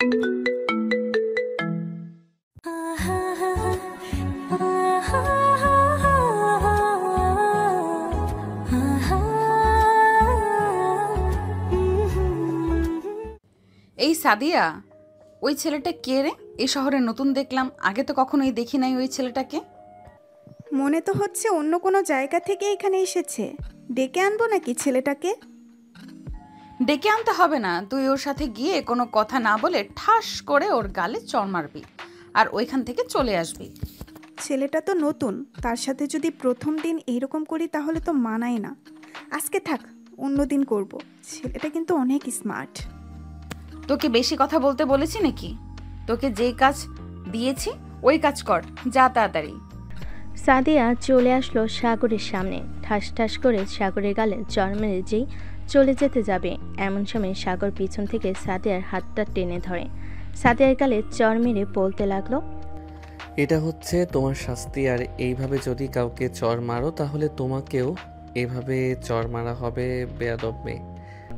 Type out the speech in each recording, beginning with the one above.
এই সাদিয়া, ওই ছেলেটা কে রে? এই শহরে নতুন দেখলাম, আগে তো কখনোই দেখি নাই ওই ছেলেটাকে। মনে তো হচ্ছে অন্য কোনো জায়গা থেকে এখানে এসেছে। ডেকে আনবো নাকি ছেলেটাকে? ডেকে আনতে হবে না, তুই ওর সাথে গিয়ে কোনো কথা না বলে ঠাস করে ওর গালে চড় মারবি আর ওইখান থেকে চলে আসবি। ছেলেটা তো নতুন, তার সাথে যদি প্রথম দিন এইরকম করি তাহলে তো মানায় না। আজকে থাক, অন্য দিন করব। ছেলেটা কিন্তু অনেক স্মার্ট। তোকে বেশি কথা বলতে বলেছি নাকি? তোকে যেই কাজ দিয়েছি ওই কাজ কর, যা তাড়াতাড়ি। সাদিয়া চলে আসলো সাগরের সামনে, ঠাস ঠাস করে সাগরের গালে চড় মেরে যেই চলে যেতে যাবে, এমন সময় সাগর পিছন থেকে সাদিয়ার হাতটা টেনে ধরে। সাদিয়ার গালে চড় মেরে বলতে লাগলো, এটা হচ্ছে তোমার শাস্তি, আর এইভাবে যদি কাউকে চড় মারো তাহলে তোমাকেও এভাবে চড় মারা হবে, বেয়াদব মেয়ে।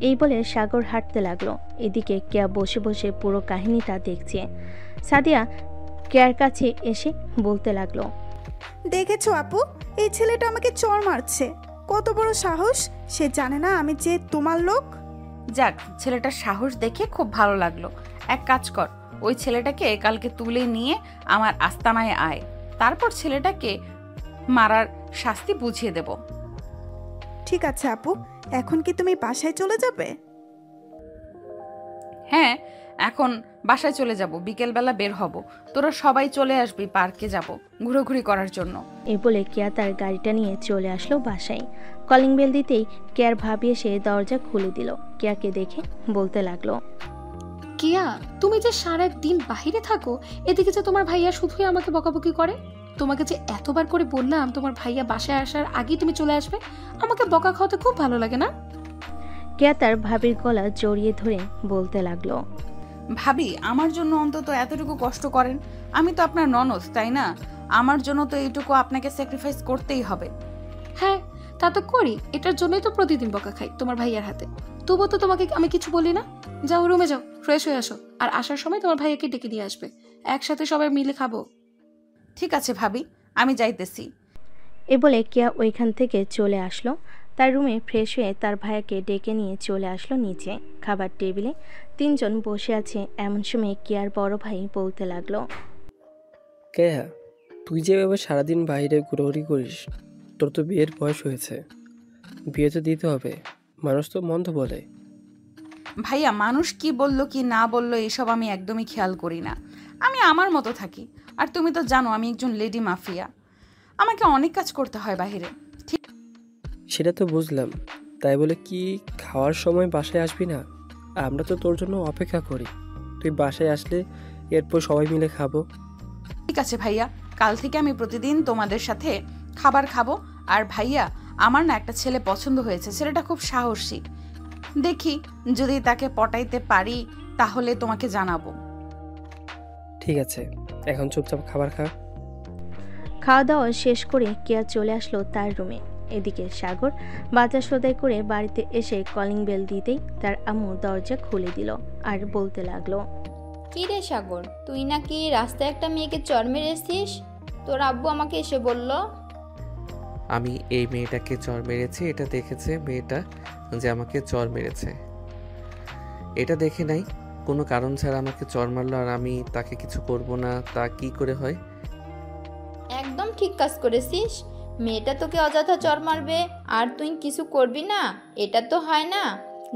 এই বলে সাগর হাঁটতে লাগলো। এদিকে কেয়া বসে বসে পুরো কাহিনীটা দেখছে। সাদিয়া কেয়ার কাছে এসে বলতে লাগলো, দেখেছো আপু, এই ছেলেটা আমাকে চড় মারছে। কত বড় সাহস! সে জানে না আমি যে তোমার লোক। যাক, ছেলেটার সাহস দেখে খুব ভালো লাগলো। এক কাজ কর, ওই ছেলেটাকে কালকে তুলে নিয়ে আমার আস্তানায় আয়, তারপর ছেলেটাকে মারার শাস্তি বুঝিয়ে দেব। ঠিক আছে আপু, এখন কি তুমি বাসায় চলে যাবে? হ্যাঁ, এখন বাসায় চলে যাব, বিকেলবেলা বের হব। তোরা সবাই চলে আসবি, পার্কে যাব ঘোরাঘুরি করার জন্য। এই বলে কেয়া তার গাড়িটা নিয়ে চলে আসলো বাসায়। কলিং বেল দিতেই কেয়ার ভাবি এসে দরজা খুলে দিল। কেয়াকে দেখে বলতে লাগলো, কেয়া, তুমি যে সারা দিন বাহিরে থাকো, এদিকে যে তোমার ভাইয়া শুধুই আমাকে বকাবকি করে। তোমাকে যে এতবার করে বললাম তোমার ভাইয়া বাসায় আসার আগেই তুমি চলে আসবে, আমাকে বকা খাওয়াতে খুব ভালো লাগে না? কেয়া তার ভাবির গলা জড়িয়ে ধরে বলতে লাগলো, ভাবি, আমার জন্য অন্তত এতটুকু কষ্ট করেন। আমি তো আপনার ননদ, তাই না? আমার জন্য তো এইটুকু আপনাকে স্যাক্রিফাইস করতেই হবে। হ্যাঁ, তা তো করি, এটার জন্যই তো প্রতিদিন বকা খাই তোমার ভাইয়ার হাতে। তবুও তো তোমাকে আমি কিছু বলি না। যাও রুমে যাও, ফ্রেশ হয়ে আসো, আর আসার সময় তোমার ভাইয়াকে ডেকে নিয়ে আসবে, একসাথে সবাই মিলে খাবো। ঠিক আছে ভাবি, আমি যাইতেছি। এ বলে কেয়া ওইখান থেকে চলে আসলো। তার রুমে ফ্রেশ হয়ে তার ভাইয়াকে ডেকে নিয়ে চলে আসলো নিচে। খাবার টেবিলে তিনজন বসে আছে, এমন সময় কেয়ার বড় ভাই বলতে লাগলো, কেয়া, তুই যেভাবে সারাদিন বাইরে ঘোরাঘুরি করিস, তোর তো বিয়ের বয়স হয়েছে, বিয়ে তো দিতে হবে। মানুষ তো মন্দ বলে। ভাইয়া, মানুষ কি বলল কি না বলল এসব আমি একদমই খেয়াল করি না। আমি আমার মতো থাকি। আর তুমি তো জানো আমি একজন লেডি মাফিয়া, আমাকে অনেক কাজ করতে হয় বাইরে। ঠিক সেটা তো বুঝলাম, তাই বলে কি খাওয়ার সময় বাসায় আসবি না? আমরা তো তোর জন্য অপেক্ষা করি। তুই বাসায় আসলে এরপর সবাই মিলে খাবো। ঠিক আছে ভাইয়া, কাল থেকে আমি প্রতিদিন তোমাদের সাথে খাবার খাবো। আর ভাইয়া, আমার না একটা ছেলে পছন্দ হয়েছে, ছেলেটা খুব সাহসী। দেখি যদি তাকে পটাইতে পারি তাহলে তোমাকে জানাবো। ঠিক আছে, এখন চুপচাপ খাবার খা। খাওয়া দাওয়া শেষ করে কেয়া চলে আসলো তার রুমে। এদিকে সাগর বাজার সদাই করে বাড়িতে এসে কলিং বেল দিতেই তার আম্মু দরজা খুলে দিল আর বলতে লাগলো, কি রে সাগর, তুই নাকি রাস্তায় একটা মেয়েকে চড় মেরেছিস? তোর আব্বু আমাকে এসে বলল। আমি এই মেয়েটাকে চড় মেরেছি, এটা দেখেছে মেয়েটা যে আমাকে চড় মেরেছে। এটা দেখে নাই কোনো কারণ ছাড়া আমাকে চড় মারলো, আর আমি তাকে কিছু করব না, তা কি করে হয়? একদম ঠিক কাজ করেছিস। মেয়েটা তোকে অযথা চড় মারবে আর তুই কিছু করবি না, এটা তো হয় না।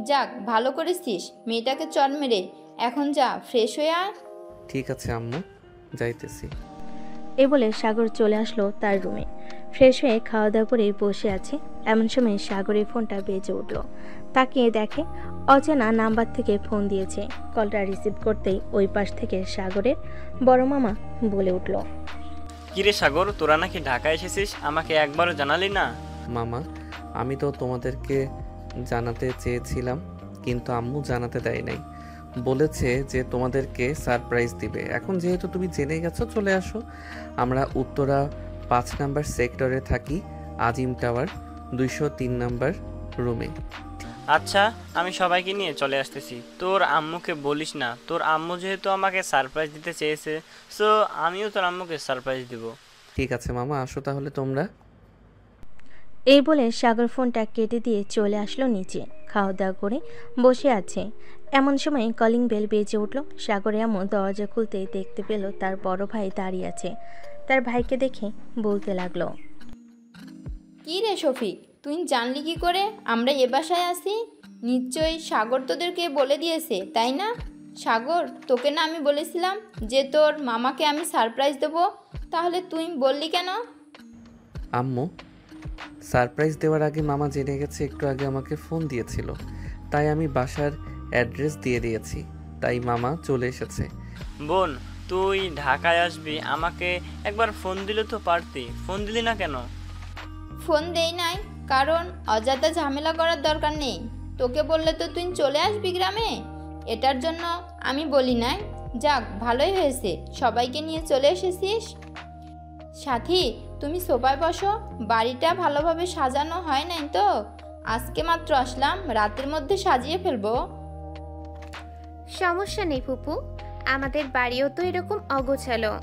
যাক, ভালো করেছিস মেয়েটাকে চড় মেরে। এখন যা, ফ্রেশ হয়ে আয়। ঠিক আছে আম্মু, যাইতেছি। এ বলে সাগর চলে আসলো তার রুমে। ফ্রেশ হয়ে খাওয়া দাওয়া করে বসে আছে, এমন সময় সাগরের ফোনটা বেজে উঠল। তাকিয়ে দেখে অচেনা নাম্বার থেকে ফোন দিয়েছে। কলটা রিসিভ করতেই ওই পাশ থেকে সাগরের বড় মামা বলে উঠল, কিরে সাগর, তোরা নাকি ঢাকা এসেছিস, আমাকে একবারও জানালি না? মামা, আমি তো তোমাদেরকে জানাতে চেয়েছিলাম, কিন্তু আম্মু জানাতে দেয় নাই। বলেছে যে তোমাদেরকে সারপ্রাইজ দিবে। এখন যেহেতু তুমি জেনে গেছো, চলে আসো। আমরা উত্তরা 5 নাম্বার সেক্টরে থাকি, আজিম টাওয়ার 203 নাম্বার রুমে। আচ্ছা, আমি সবাইকে নিয়ে চলে আসতেছি। তোর আম্মুকে বলিস না, তোর আম্মু যেহেতু আমাকে সারপ্রাইজ দিতে চেয়েছে, সো আমিও তোর আম্মুকে সারপ্রাইজ দিব। ঠিক আছে মামা, আসো তাহলে তোমরা। এই বলে সাগর ফোনটা কেটে দিয়ে চলে আসলো নিচে। খাওয়া দাওয়া করে বসে আছে। এমন সময় কলিং বেল বেজে উঠল। সাগরে এমন দরজা খুলতেই দেখতে পেল তার বড় ভাই দাঁড়িয়ে আছে। তার ভাইকে দেখে বলতে লাগলো, কি রে শফিক, তুই জানলি কি করে আমরা এ বাসায় আসি? নিশ্চয়ই সাগর তোদেরকে বলে দিয়েছে, তাই না? সাগর, তোকে না আমি বলেছিলাম যে তোর মামাকে আমি সারপ্রাইজ দেবো, তাহলে তুই বললি কেন? আম্মু, সারপ্রাইজ দেওয়ার আগে মামা জেনে গেছে, একটু আগে আমাকে ফোন দিয়েছিল, তাই আমি বাসার অ্যাড্রেস দিয়ে দিয়েছি, তাই মামা চলে এসেছে। বোন, তুই ঢাকায় আসবি, আমাকে একবার ফোন দিলে তো পারতি, ফোন দিলি না কেন? ফোন দেই নাই কারণ অযথা ঝামেলা করার দরকার নেই। তোকে বললে তো তুই চলে আসবি গ্রামে, এটার জন্য আমি বলি নাই। যাক, ভালোই হয়েছে সবাইকে নিয়ে চলে এসেছিস। সাথী, তুমি সোফায় বসো, বাড়িটা ভালোভাবে সাজানো হয় নাই তো, আজকে মাত্র আসলাম, রাতের মধ্যে সাজিয়ে ফেলবো। সমস্যা নেই ফুপু, আমাদের বাড়িও তো এরকম অগোছালো।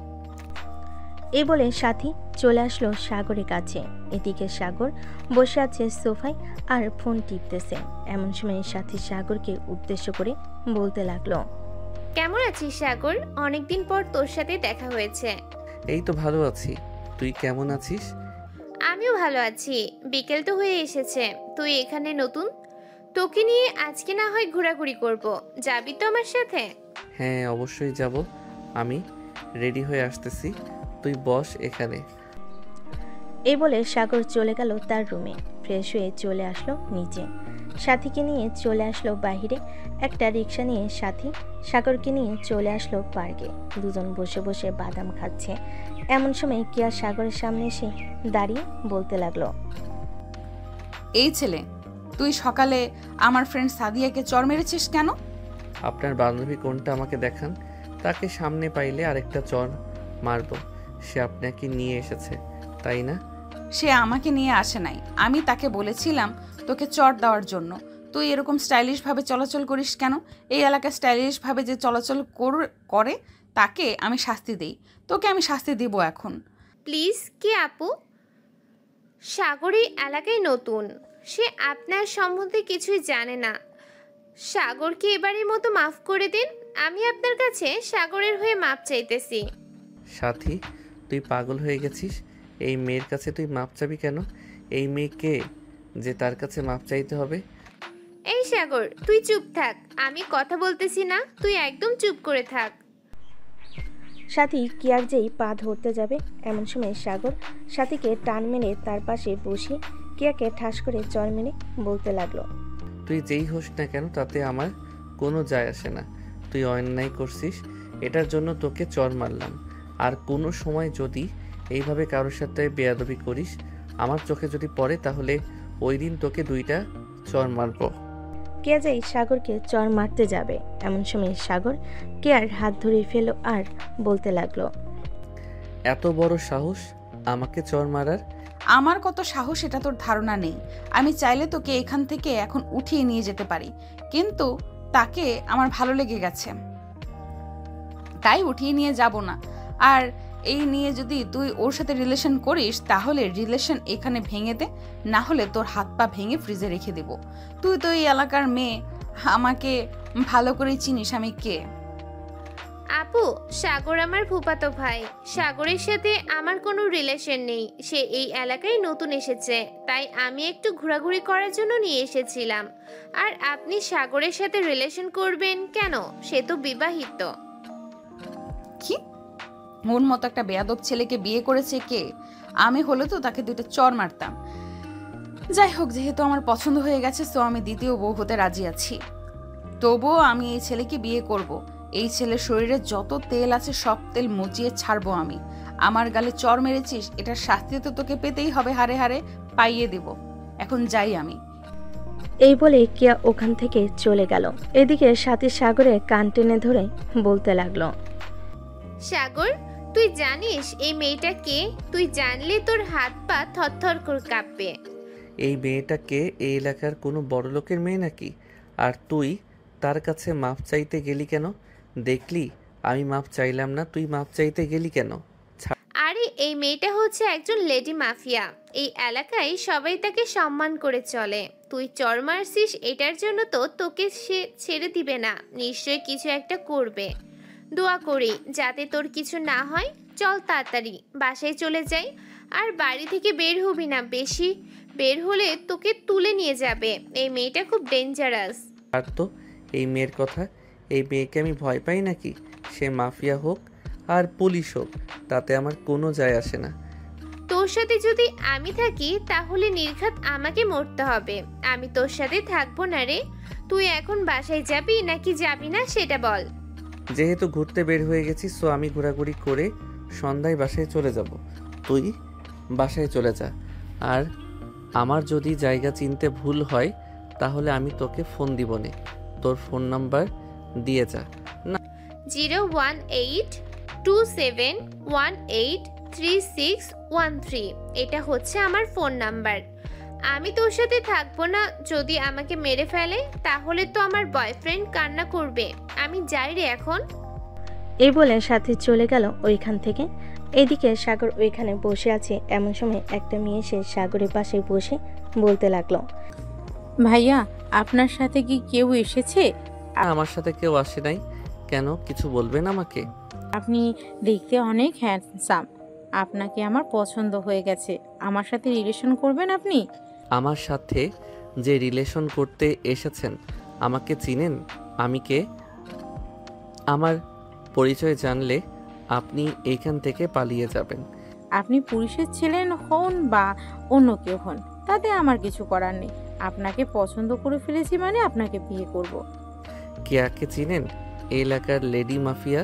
এই বলে সাথী চলে আসলো সাগরের কাছে। এদিকে সাগর বসে আছে সোফায় আর ফোন টিপতেছে। এমন সময় সাথী সাগরকে উদ্দেশ্য করে বলতে লাগলো, কেমন আছিস সাগর? অনেকদিন পর তোর সাথে দেখা হয়েছে। এই তো ভালো আছি, তুই কেমন আছিস? আমিও ভালো আছি। বিকেল তো হয়ে এসেছে, তুই এখানে নতুন, তোকে নিয়ে আজকে না হয় ঘোরাঘুরি করব, যাবি তো আমার সাথে? হ্যাঁ অবশ্যই যাব, আমি রেডি হয়ে আসতেছি, তুই বস এখানে। এই বলে সাগর চলে গেল তার রুমে। ফ্রেশ হয়ে চলে আসলো নিচে। সাথীকে নিয়ে চলে আসলো বাহিরে। একটা রিক্সা নিয়ে সাথী সাগরকে নিয়ে চলে আসলো পার্কে। দুজন বসে বসে বাদাম খাচ্ছে। এমন সময় কিয়া সাগরের সামনে এসে দাঁড়িয়ে বলতে লাগলো, এই ছেলে, তুই সকালে আমার ফ্রেন্ড সাদিয়াকে চর মেরেছিস কেন? আপনার বান্ধবী কোনটা আমাকে দেখান, তাকে সামনে পাইলে আরেকটা চর মারবো। সে আপনাকে নিয়ে এসেছে, তাই না? সে আমাকে নিয়ে আসে নাই, আমি তাকে বলেছিলাম তোকে চর দেওয়ার জন্য। তুই এরকম স্টাইলিশভাবে চলাচল করিস কেন? এই এলাকায় স্টাইলিশভাবে যে চলাচল করে তাকে আমি শাস্তি দিই, তোকে আমি শাস্তি দিব এখন। প্লিজ, কি আপু, সাগর এই এলাকায় নতুন, সে আপনার সম্বন্ধে কিছুই জানে না। সাগরকে এবারের মতো মাফ করে দিন, আমি আপনার কাছে সাগরের হয়ে মাপ চাইতেছি। সাথী, তুই পাগল হয়ে গেছিস? এই মেয়ের কাছে তুই মাপ চাবি কেন? এই মেয়েকে যে তার কাছে মাপ চাইতে হবে? এই সাগর, তুই চুপ থাক, আমি কথা বলতেছি না, তুই একদম চুপ করে থাক। সাথী কিয়ার যেই পা ধরতে যাবে, এমন সময় সাগর সাথীকে টান মেরে তার পাশে বসে কিয়াকে ঠাস করে চর মেরে বলতে লাগলো, তুই যেই হোস না কেন তাতে আমার কোনো যায় আসে না। তুই অন্যায় করছিস, এটার জন্য তোকে চর মারলাম। আর কোনো সময় যদি এইভাবে কারোর সাথে বেয়াদবি করিস, আমার চোখে যদি পড়ে, তাহলে ওই দিন তোকে 2টা চর মারবো। কেয়া যাই সাগরকে চর মারতে যাবে, এমন সময় সাগর কেয়ার হাত ধরে ফেলো আর বলতে লাগলো, এত বড় সাহস আমাকে চর মারার? আমার কত সাহস এটা তোর ধারণা নেই। আমি চাইলে তোকে এখান থেকে এখন উঠিয়ে নিয়ে যেতে পারি, কিন্তু তাকে আমার ভালো লেগে গেছে, তাই উঠিয়ে নিয়ে যাব না। আর এই নিয়ে যদি তুই ওর সাথে রিলেশন করিস, তাহলে রিলেশন এখানে ভেঙে দে, না হলে তোর হাত পা ভেঙে ফ্রিজে রেখে দেব। তুই তো এই এলাকার মেয়ে, আমাকে ভালো করে চিনিস আমি কে। আপু, সাগর আমার ফুফাতো ভাই, সাগরের সাথে আমার কোনো রিলেশন নেই, সে এই এলাকায় নতুন এসেছে, তাই আমি একটু ঘোরাঘুরি করার জন্য নিয়ে এসেছিলাম। আর আপনি সাগরের সাথে রিলেশন করবেন কেন? সে তো বিবাহিত। কি? ওর মতো একটা বেয়াদব ছেলেকে বিয়ে করেছে কে? আমি হলে তো তাকে 2টা চর মারতাম। যাই হোক, যেহেতু আমার পছন্দ হয়ে গেছে, সো আমি দ্বিতীয় বউ হতে রাজি আছি। তবুও আমি এই ছেলেকে বিয়ে করব। এই ছেলের শরীরে যত তেল আছে সব তেল মুচিয়ে ছাড়বো আমি। আমার গালে চর মেরেছিস, এটার শাস্তি তো তোকে পেতেই হবে, হারে হারে পাইয়ে দেব। এখন যাই আমি। এই বলে কিয়া ওখান থেকে চলে গেল। এদিকে সাথী সাগরে কান টেনে ধরে বলতে লাগলো, সাগর, তুই জানিস এই মেয়েটা কে? তুই জানলে তোর হাত পা থরথর করে কাঁপবে। এই মেয়েটাকে এই এলাকার কোনো বড় লোকের মেয়ে নাকি? আর তুই তার কাছে মাপ চাইতে গেলি কেন? দেখলি আমি মাপ চাইলাম না, তুই মাপ চাইতে গেলি কেন? আরে এই মেয়েটা হচ্ছে একজন লেডি মাফিয়া। এই এলাকায় সবাই তাকে সম্মান করে চলে। তুই চর মারছিস এটার জন্য তো তোকে সে ছেড়ে দিবে না, নিশ্চয়ই কিছু একটা করবে। দোয়া করি যাতে তোর কিছু না হয়। চল তাড়াতাড়ি বাসায় চলে যাই, আর বাড়ি থেকে বের হবি না, বেশি বের হলে তোকে তুলে নিয়ে যাবে। এই মেয়েটা খুব ডেঞ্জারাস। আর তো এই মেয়ের কথা, এই মেয়েকে আমি ভয় পাই নাকি? সে মাফিয়া হোক আর পুলিশ হোক, তাতে আমার কোনো যায় আসে না। তোর সাথে যদি আমি থাকি তাহলে নির্ঘাত আমাকে মরতে হবে। আমি তোর সাথে থাকবো না রে। তুই এখন বাসায় যাবি নাকি যাবি না সেটা বল। যেহেতু ঘুরতে বের হয়ে গেছি, সো আমি ঘোরাঘুরি করে সন্ধ্যায় বাসায় চলে যাব। তুই বাসায় চলে যা, আর আমার যদি জায়গা চিনতে ভুল হয় তাহলে আমি তোকে ফোন দিব নে। তোর ফোন নাম্বার দিয়ে যা। 01827183613। এটা হচ্ছে আমার ফোন নাম্বার। আমি তোর সাথে থাকবো না, যদি আমাকে মেরে ফেলে তাহলে তো আমার বয়ফ্রেন্ড কান্না করবে। আমি যাই রে এখন। এই বলে সাথী চলে গেল ওইখান থেকে। এদিকে সাগর ওইখানে বসে আছে। এমন সময় একটা মেয়ে এসে সাগরের পাশে বসে বলতে লাগলো, ভাইয়া আপনার সাথে কি কেউ এসেছে? আমার সাথে কেউ আসে নাই। কেন, কিছু বলবেন আমাকে? আপনি দেখতে অনেক হ্যান্ডসাম, আপনাকে আমার পছন্দ হয়ে গেছে। আমার সাথে রিলেশন করবেন আপনি? আমার সাথে যে রিলেশন করতে এসেছেন আমাকে চিনেন? আমি কে? আমার পরিচয় জানলে আপনি এইখান থেকে পালিয়ে যাবেন। আপনি পুলিশের ছেলে হন বা অন্য কেউ হন, তাতে আমার কিছু করার নেই। আপনাকে পছন্দ করে ফেলেছি মানে আপনাকে বিয়ে করব। কেয়াকে চিনেন? এই এলাকার লেডি মাফিয়া।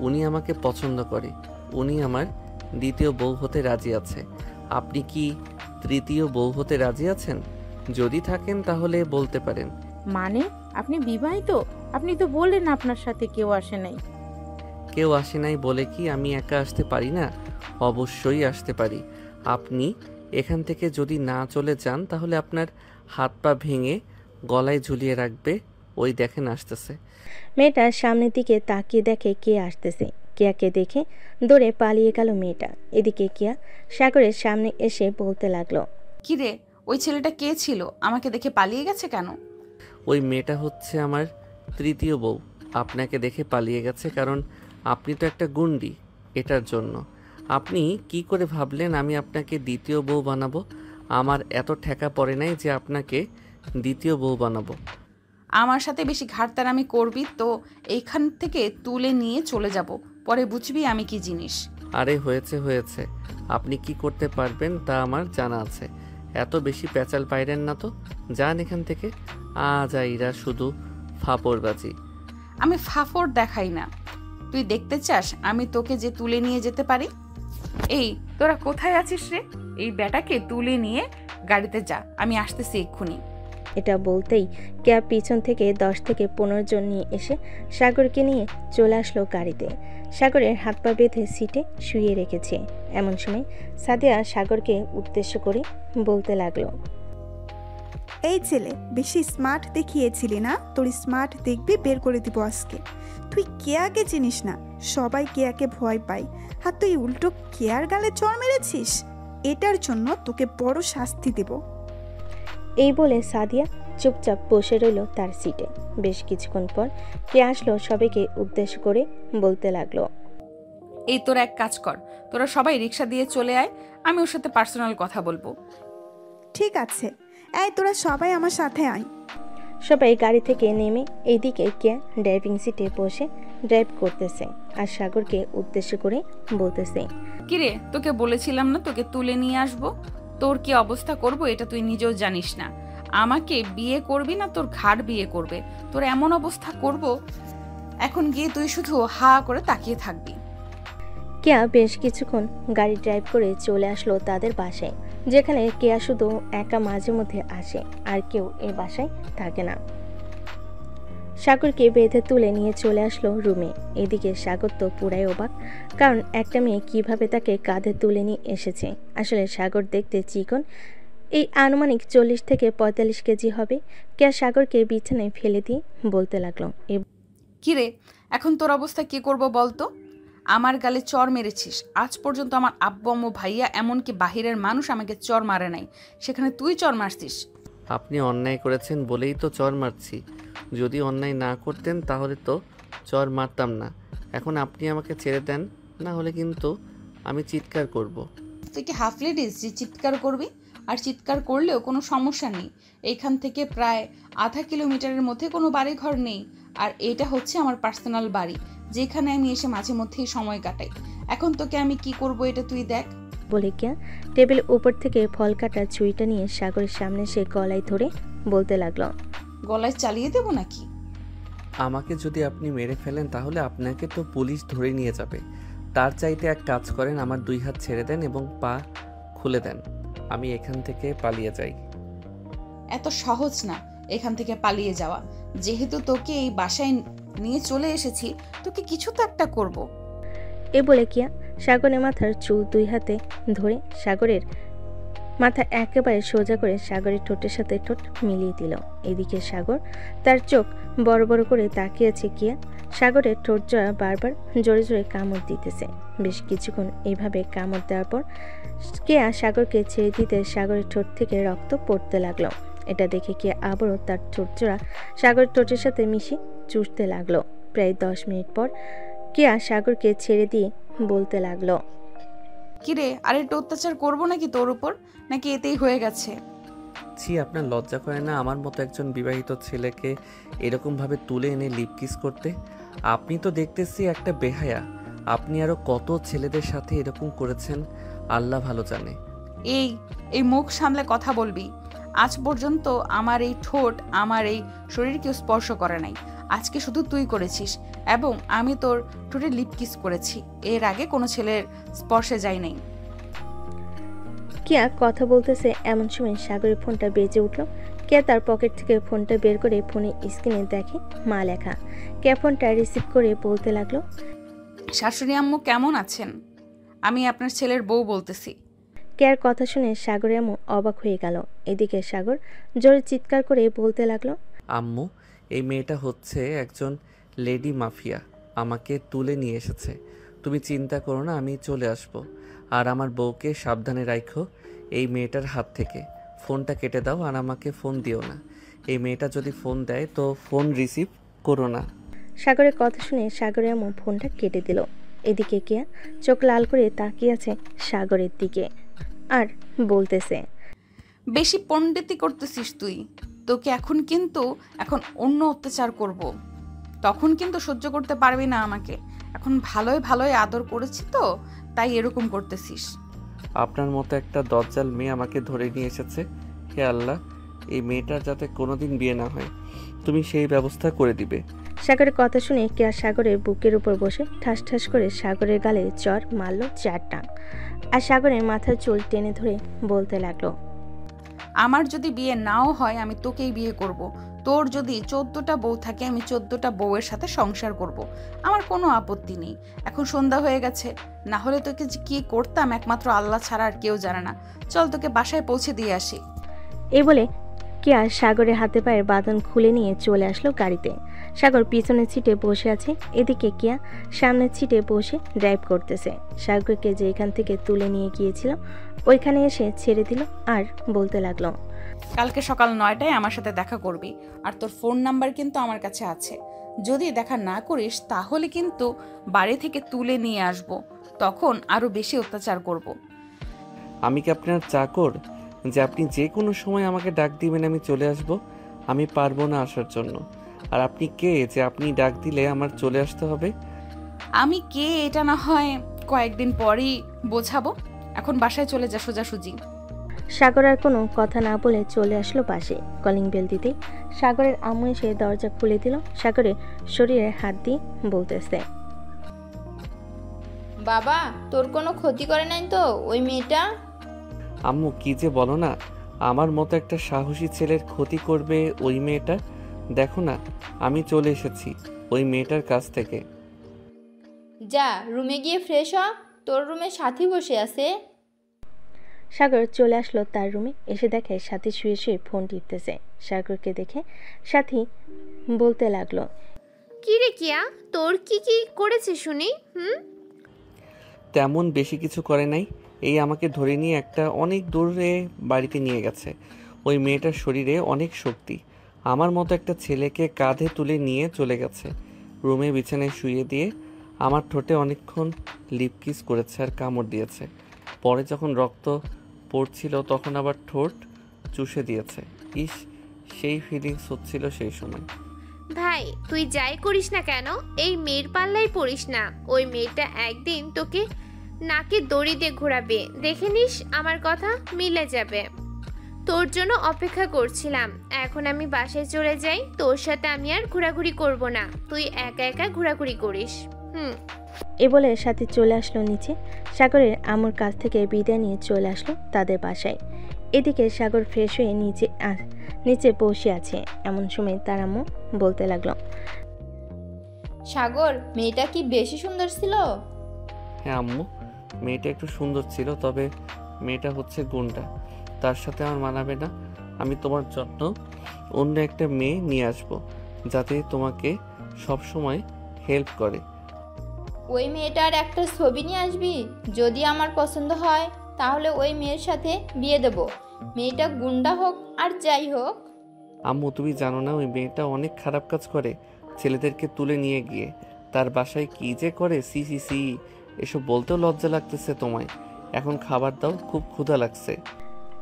উনি আমাকে পছন্দ করে। উনি আমার দ্বিতীয় বউ হতে রাজি আছে। আপনি কি তৃতীয় বউ হতে রাজি আছেন? যদি থাকেন তাহলে বলতে পারেন। মানে আপনি বিবাহিত? আপনি তো বললেন আপনার সাথে কেউ আসে নাই। কেউ আসে নাই বলে কি আমি একা আসতে পারি না? অবশ্যই আসতে পারি। আপনি এখান থেকে যদি না চলে যান তাহলে আপনার হাত পা ভেঙে গলায় ঝুলিয়ে রাখবে। ওই দেখেন আসতেছে। মেয়েটা সামনের দিকে তাকিয়ে দেখে কে আসতেছে। কেয়াকে দেখে দৌড়ে পালিয়ে গেল মেয়েটা। এদিকে কেয়া সাগরের সামনে এসে বলতে লাগলো, কিরে, ওই ছেলেটা কে ছিল? আমাকে দেখে পালিয়ে গেছে কেন? ওই মেয়েটা হচ্ছে আমার তৃতীয় বউ। আপনাকে দেখে পালিয়ে গেছে কারণ আপনি তো একটা গুন্ডি। এটার জন্য। আপনি কি করে ভাবলেন আমি আপনাকে দ্বিতীয় বউ বানাবো? আমার এত ঠেকা পড়ে নাই যে আপনাকে দ্বিতীয় বউ বানাবো। আমার সাথে বেশি ঘাটতারামি করবি তো এইখান থেকে তুলে নিয়ে চলে যাব, পরে বুঝবি আমি কি জিনিস। আরে হয়েছে হয়েছে, আপনি কি করতে পারবেন তা আমার জানা আছে। এত বেশি প্যাচাল পাইরেন না তো, যান এখান থেকে। আইরা শুধু ফাপড়বাজি। আমি ফাফড় দেখাই না। তুই দেখতে চাস আমি তোকে যে তুলে নিয়ে যেতে পারি? এই তোরা কোথায় আছিস রে? এই ব্যাটাকে তুলে নিয়ে গাড়িতে যা, আমি আসতেছি এক্ষুনি। এটা বলতেই কেয়া পিছন থেকে 10 থেকে 15 জন নিয়ে এসে সাগরকে নিয়ে চলে আসলো গাড়িতে। সাগরের হাত পা বেঁধে সিটে শুয়ে রেখেছে। এমন সময় সাদিয়া সাগরকে উদ্দেশ্য করে বলতে লাগলো, এই ছেলে, বেশি স্মার্ট দেখিয়েছিলি না? তোর স্মার্ট দেখবি বের করে দিব আজকে। তুই কেয়াকে চিনিস না, সবাই কেয়াকে ভয় পায়, আর তুই উল্টো কেয়ার গালে চড় মেরেছিস। এটার জন্য তোকে বড় শাস্তি দেব। এই বলে সাদিয়া চুপচাপ বসে রইল তার সিটে। বেশ কিছুক্ষণ পর কে আসলো সবাইকে উদ্দেশ্য করে বলতে লাগলো, এই তোরা এক কাজ কর, তোরা সবাই রিক্সা দিয়ে চলে আয়, আমি ওর সাথে পার্সোনাল কথা বলবো। ঠিক আছে, এই তোরা সবাই আমার সাথে আয়। সবাই গাড়ি থেকে নেমে এইদিকে কে ড্রাইভিং সিটে বসে ড্রাইভ করতেছে আর সাগরকে উদ্দেশ্য করে বলতেছে, কিরে, তোকে বলেছিলাম না তোকে তুলে নিয়ে আসবো? তোর কি অবস্থা করব এটা তুই নিজেও জানিস না। আমাকে বিয়ে করবি না তোর ঘাড় বিয়ে করবে। তোর এমন অবস্থা করব, এখন গিয়ে তুই শুধু হা করে তাকিয়ে থাকবি। কেয়া বেশ কিছুক্ষণ গাড়ি ড্রাইভ করে চলে আসলো তাদের বাসায়, যেখানে কেয়া শুধু একা মাঝে মধ্যে আসে, আর কেউ এই বাসায় থাকে না। সাগরকে বেঁধে তুলে নিয়ে চলে আসলো রুমে। এদিকে সাগর তো পুরাই অবাক, কারণ একটা মেয়ে কিভাবে তাকে কাঁধে তুলে নিয়ে এসেছে। আসলে সাগর দেখতে চিকন, এই আনুমানিক 40 থেকে 45 কেজি হবে। কেয়া সাগরকে বিছানায় ফেলে দিয়ে বলতে লাগলো, কিরে, এখন তোর অবস্থা কি করব বলতো? আমার গালে চর মেরেছিস, আজ পর্যন্ত আমার আব্বু আম্মু ভাইয়া এমনকি বাহিরের মানুষ আমাকে চর মারে নাই, সেখানে তুই চর মারছিস। আপনি অন্যায় করেছেন বলেই তো চর মারছি। যদি অন্যায় না করতেন তাহলে তো চর মারতাম না। এখন আপনি আমাকে ছেড়ে দেন, না হলে কিন্তু আমি চিৎকার করব। তুই কি হাফ লেডিস যে চিৎকার করবি? আর চিৎকার করলেও কোনো সমস্যা নেই, এইখান থেকে প্রায় আধা কিলোমিটারের মধ্যে কোনো বাড়ি ঘর নেই, আর এটা হচ্ছে আমার পার্সোনাল বাড়ি, যেখানে আমি এসে মাঝে মধ্যেই সময় কাটাই। এখন তোকে আমি কি করব এটা তুই দেখ। বলে কেয়া টেবিলের উপর থেকে ফল কাটা ছুরিটা নিয়ে সাগরের সামনে সে গলায় ধরে বলতে লাগলো, গলায় চালিয়ে দেবো নাকি? আমাকে যদি আপনি মেরে ফেলেন তাহলে আপনাকে তো পুলিশ ধরে নিয়ে যাবে। তার চাইতে এক কাজ করেন, আমার 2 হাত ছেড়ে দেন এবং পা খুলে দেন, আমি এখান থেকে পালিয়ে যাই। এত সহজ না এখান থেকে পালিয়ে যাওয়া। যেহেতু তোকে এই বাসায় নিয়ে চলে এসেছি, তোকে কিছু তো একটা করব। এ বলে কিয়া সাগরের মাথার চুল 2 হাতে ধরে সাগরের মাথা একেবারে সোজা করে সাগরের ঠোঁটের সাথে ঠোঁট মিলিয়ে দিল। এদিকে সাগর তার চোখ বড় বড় করে তাকিয়েছে কিয়া। সাগরের ঠোঁট জোড়া বারবার জোরে জোরে কামড় দিতেছে। বেশ কিছুক্ষণ এইভাবে কামড় দেওয়ার পর কিয়া সাগরকে ছেড়ে দিতে সাগরের ঠোঁট থেকে রক্ত পড়তে লাগলো। এটা দেখে কিয়া আবারও তার ঠোঁট জোড়া সাগরের ঠোঁটের সাথে মিশিয়ে চুষতে লাগলো। প্রায় 10 মিনিট পর কিয়া সাগরকে ছেড়ে দিয়ে বলতে লাগলো, কিরে, আর একটু অত্যাচার করবো নাকি তোর উপর, নাকি এতেই হয়ে গেছে? ছি, আপনার লজ্জা করে না আমার মতো একজন বিবাহিত ছেলেকে এরকমভাবে তুলে এনে লিপ কিস করতে? আপনি তো দেখতেছি একটা বেহায়া। আপনি আরো কত ছেলেদের সাথে এরকম করেছেন আল্লাহ ভালো জানে। এই মুখ সামলে কথা বলবি। আজ পর্যন্ত আমার এই ঠোঁট আমার এই শরীর কেউ স্পর্শ করে নাই, আজকে শুধু তুই করেছিস, এবং আমি তোর ঠোঁটে লিপ কিস করেছি। এর আগে কোনো ছেলের স্পর্শে যাই নাই। কিয়া কথা বলতেছে এমন সময় সাগরের ফোনটা বেজে উঠল। কিয়া তার পকেট থেকে ফোনটা বের করে ফোনের স্ক্রিনে দেখে মা লেখা। কিয়া ফোনটা রিসিভ করে বলতে লাগলো, শাশুড়ি আম্মু কেমন আছেন? আমি আপনার ছেলের বউ বলতেছি। কেয়ার কথা শুনে সাগরের আম্মু অবাক হয়ে গেল। এদিকে সাগর জোরে চিৎকার করে বলতে লাগলো, আম্মু, এই মেয়েটা হচ্ছে একজন লেডি মাফিয়া, আমাকে তুলে নিয়ে এসেছে। তুমি চিন্তা করো না, আমি চলে আসব। আর আমার বউকে সাবধানে রাখো এই মেয়েটার হাত থেকে। ফোনটা কেটে দাও আর আমাকে ফোন দিও না। এই মেয়েটা যদি ফোন দেয় তো ফোন রিসিভ করো না। সাগরের কথা শুনে সাগরের আম্মু ফোনটা কেটে দিল। এদিকে কিয়া চোখ লাল করে তাকিয়ে আছে সাগরের দিকে আর বলতেছে, বেশি পণ্ডিতি করতেছিস তুই। তোকে এখন অন্য অত্যাচার করব। তখন কিন্তু সহ্য করতে পারবি না আমাকে। এখন ভালোই ভালোই আদর করেছি তো, তাই এরকম করতেছিস। আপনার মতো একটা দজ্জাল মেয়ে আমাকে ধরে নিয়ে এসেছে। হে আল্লাহ, এই মেয়েটার যাতে কোনোদিন বিয়ে না হয়, তুমি সেই ব্যবস্থা করে দিবে। সাগরের কথা শুনে কেয়া সাগরের বুকের উপর বসে ঠাস ঠাস করে সাগরের গালে চর মারল 4টা। আর সাগরের মাথার চুল টেনে ধরে বলতে লাগলো, আমার যদি বিয়ে নাও হয় আমি তোকেই বিয়ে করব। তোর যদি 14টা বউ থাকে আমি 14টা বউয়ের সাথে সংসার করব। আমার কোনো আপত্তি নেই। এখন সন্ধ্যা হয়ে গেছে, না হলে তোকে যে কি করতাম একমাত্র আল্লাহ ছাড়া আর কেউ জানে না। চল তোকে বাসায় পৌঁছে দিয়ে আসি। এই বলে কেয়া সাগরের হাতে পায়ের বাঁধন খুলে নিয়ে চলে আসলো গাড়িতে। সাগর পিছনের সিটে বসে আছে। এদিকে কেয়া সামনের সিটে বসে ড্রাইভ করতেছে। সাগরকে যে এখান থেকে তুলে নিয়ে গিয়েছিল ওইখানে এসে ছেড়ে দিল আর বলতে লাগলো, কালকে সকাল 9টায় আমার সাথে দেখা করবি। আর তোর ফোন নাম্বার কিন্তু আমার কাছে আছে। যদি দেখা না করিস তাহলে কিন্তু বাড়ি থেকে তুলে নিয়ে আসব, তখন আরো বেশি অত্যাচার করব। আমি কি আপনার চাকর যে আপনি যে কোনো সময় আমাকে ডাক দিবেন আমি চলে আসব? আমি পারবো না আসার জন্য। আর আপনি কে যে আপনি ডাক দিলে আমার চলে আসতে হবে? আমি কে এটা না হয় কয়েকদিন পরই বোঝাবো। এখন বাসায় চলে যা সোজাসুজি। সাগর আর কোনো কথা না বলে চলে আসলো পাশে। কলিং বেল দিতেই সাগরের আম্মু এসে দরজা খুলে দিল। সাগরের শরীরে হাত দিয়ে বলতেছে, বাবা, তোর কোনো ক্ষতি করে নাই তো ওই মেয়েটা? আম্মু, কি যে বলো না, আমার মতো একটা সাহসী ছেলের ক্ষতি করবে ওই মেয়েটা? দেখো না, আমি চলে এসেছি ওই মেয়েটার কাছ থেকে। যা রুমে গিয়ে ফ্রেশ হ, তোর রুমে সাথী বসে আছে। সাগর চলে আসলো তার রুমে, এসে দেখে সাথী শুয়ে শুয়ে ফোন টিপতেছে। সাগরকে দেখে সাথী বলতে লাগলো, কি রে কিয়া, তোর কি কি করেছে শুনি? তেমন বেশি কিছু করে নাই, এই আমাকে ধরে নিয়ে একটা অনেক দূরে বাড়িতে নিয়ে গেছে। ওই মেয়েটার শরীরে অনেক শক্তি, আমার মতো একটা ছেলেকে কাঁধে তুলে নিয়ে চলে গেছে। রুমে বিছানায় শুয়ে দিয়ে আমার ঠোঁটে অনেকক্ষণ লিপ কিস করেছে আর কামড় দিয়েছে। পরে যখন রক্ত পড়ছিল তখন আবার ঠোঁট চুষে দিয়েছে। ইস, সেই ফিলিংস হচ্ছিল সেই সময়। ভাই তুই যাই করিস না কেন, এই মেয়ের পাল্লাই পড়িস না। ওই মেয়েটা একদিন তোকে নাকে দড়ি দিয়ে ঘোরাবে, দেখে নিস, আমার কথা মিলে যাবে। তোর জন্য অপেক্ষা করছিলাম। এখন আমি বাসায় চলে যাই, তোর সাথে আমি আর ঘোরাঘুরি করব না, তুই একা একা ঘোরাঘুরি করিস। এ বলে সাথী চলে আসলো নিচে। সাগরের আম্মুর কাছ থেকে বিদায় নিয়ে চলে আসলো তাদের বাসায়। এদিকে সাগর ফ্রেশ হয়ে নিচে বসে আছে। এমন সময় তার আম্মু বলতে লাগলো, সাগর, মেয়েটা কি বেশি সুন্দর ছিল? হ্যাঁ আম্মু, মেয়েটা একটু সুন্দর ছিল, তবে মেয়েটা হচ্ছে গুন্ডা, তার সাথে আমার মানাবে না। আমি তোমার জন্য অন্য একটা মেয়ে নিয়ে আসবো, যাতে তোমাকে সব সময় হেল্প করে। ওই মেয়েটার একটা ছবি নিয়ে আসবি, যদি আমার পছন্দ হয় তাহলে ওই মেয়ের সাথে বিয়ে দেব। মেয়েটা গুন্ডা হোক আর যাই হোক। আম্মু তুমি জানো না, ওই মেয়েটা অনেক খারাপ কাজ করে, ছেলেদেরকে তুলে নিয়ে গিয়ে তার বাসায় কি যে করে। সি সি সি, এসব বলতেও লজ্জা লাগতেছে তোমায়। এখন খাবার দাও, খুব ক্ষুধা লাগছে।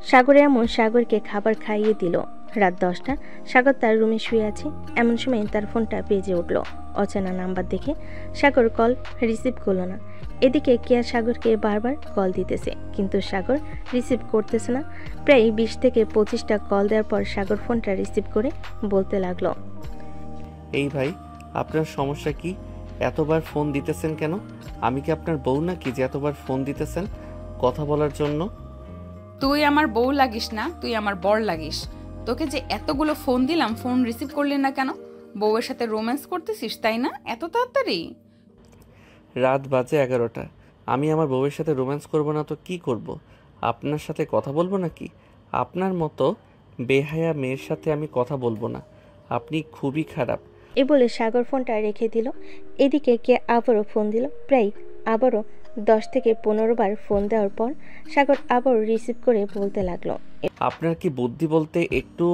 সাগরের আম্মু সাগরকে খাবার খাইয়ে দিল। রাত 10টা, সাগর তার রুমে শুয়ে আছে। এমন সময় তার ফোনটা বেজে উঠল। অচেনা নাম্বার দেখে সাগর কল রিসিভ করলো না। এদিকে কেয়া সাগরকে বারবার কল দিতেছে, কিন্তু সাগর রিসিভ করতেছে না। প্রায় 20 থেকে 25টা কল দেওয়ার পর সাগর ফোনটা রিসিভ করে বলতে লাগলো, এই ভাই, আপনার সমস্যা কি? এতবার ফোন দিতেছেন কেন? আমি কি আপনার বউ নাকি যে এতবার ফোন দিতেছেন কথা বলার জন্য? তুই আমার বউ লাগিস না, তুই আমার বর লাগিস। তোকে যে এতগুলো ফোন দিলাম, ফোন রিসিভ করলি না কেন? বউয়ের সাথে রোম্যান্স করতেছিস তাই না, এত তাড়াতাড়ি? রাত বাজে 11টা, আমি আমার বউয়ের সাথে রোম্যান্স করব না তো কি করব? আপনার সাথে কথা বলবো নাকি? আপনার মতো বেহায়া মেয়ের সাথে আমি কথা বলবো না। আপনি খুবই খারাপ। এ বলে সাগর ফোনটা রেখে দিল। এদিকে কে আবারও ফোন দিল। প্রায় আবারও 10 থেকে 15 বার ফোন দেওয়ার পর সাগর আবারও রিসিভ করে বলতে লাগলো, আপনার কি বুদ্ধি বলতে একটু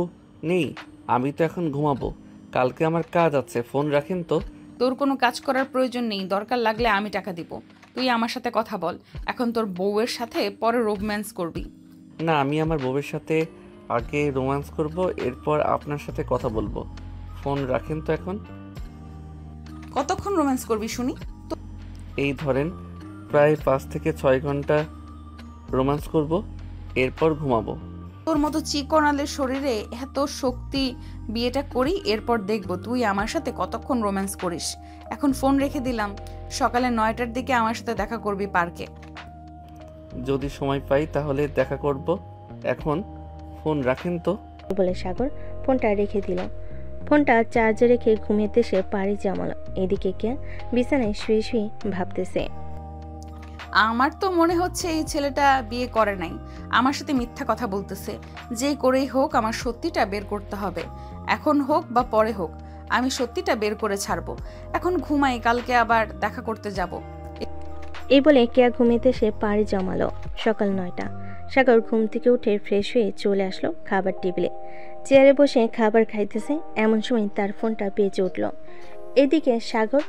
নেই? আমি তো এখন ঘুমাবো, কালকে আমার কাজ আছে, ফোন রাখেন তো। তোর কোনো কাজ করার প্রয়োজন নেই, দরকার লাগলে আমি টাকা দিব। তুই আমার সাথে কথা বল, এখন তোর বউয়ের সাথে পরে রোম্যান্স করবি। না, আমি আমার বউয়ের সাথে আগে রোম্যান্স করব, এরপর আপনার সাথে কথা বলবো। ফোন রাখেন তো এখন। কতক্ষণ রোম্যান্স করবি শুনি? এই ধরেন প্রায় 5 থেকে 6 ঘন্টা রোম্যান্স করব, এরপর ঘুমাবো। তোর মতো চিকনালের শরীরে এত শক্তি, বিয়েটা করি, এরপর দেখবো তুই আমার সাথে কতক্ষণ রোম্যান্স করিস। এখন ফোন রেখে দিলাম, সকালে 9টার দিকে আমার সাথে দেখা করবি পার্কে। যদি সময় পাই তাহলে দেখা করব, এখন ফোন রাখেন তো। বলে সাগর ফোনটা রেখে দিল। ফোনটা চার্জে রেখে ঘুমিয়ে সে পাড়ি জমালো। এদিকে কে বিছানায় শুয়ে শুয়ে ভাবতেছে, আমার তো মনে হচ্ছে এই ছেলেটা বিয়ে করে নাই, আমার সাথে মিথ্যা কথা বলতেছে। যে করেই হোক আমার সত্যিটা বের করতে হবে, এখন হোক বা পরে হোক, আমি সত্যিটা বের করে ছাড়বো। এখন ঘুমাই, কালকে আবার দেখা করতে যাব। এই বলে কেয়া ঘুমিয়ে সে পাড়ি জমালো। সকাল 9টা, সাগর ঘুম থেকে উঠে ফ্রেশ হয়ে চলে আসলো খাবার টেবিলে। চেয়ারে বসে খাবার খাইতেছে। এমন সময় তার ফোনটা বেজে উঠল। এদিকে সাগর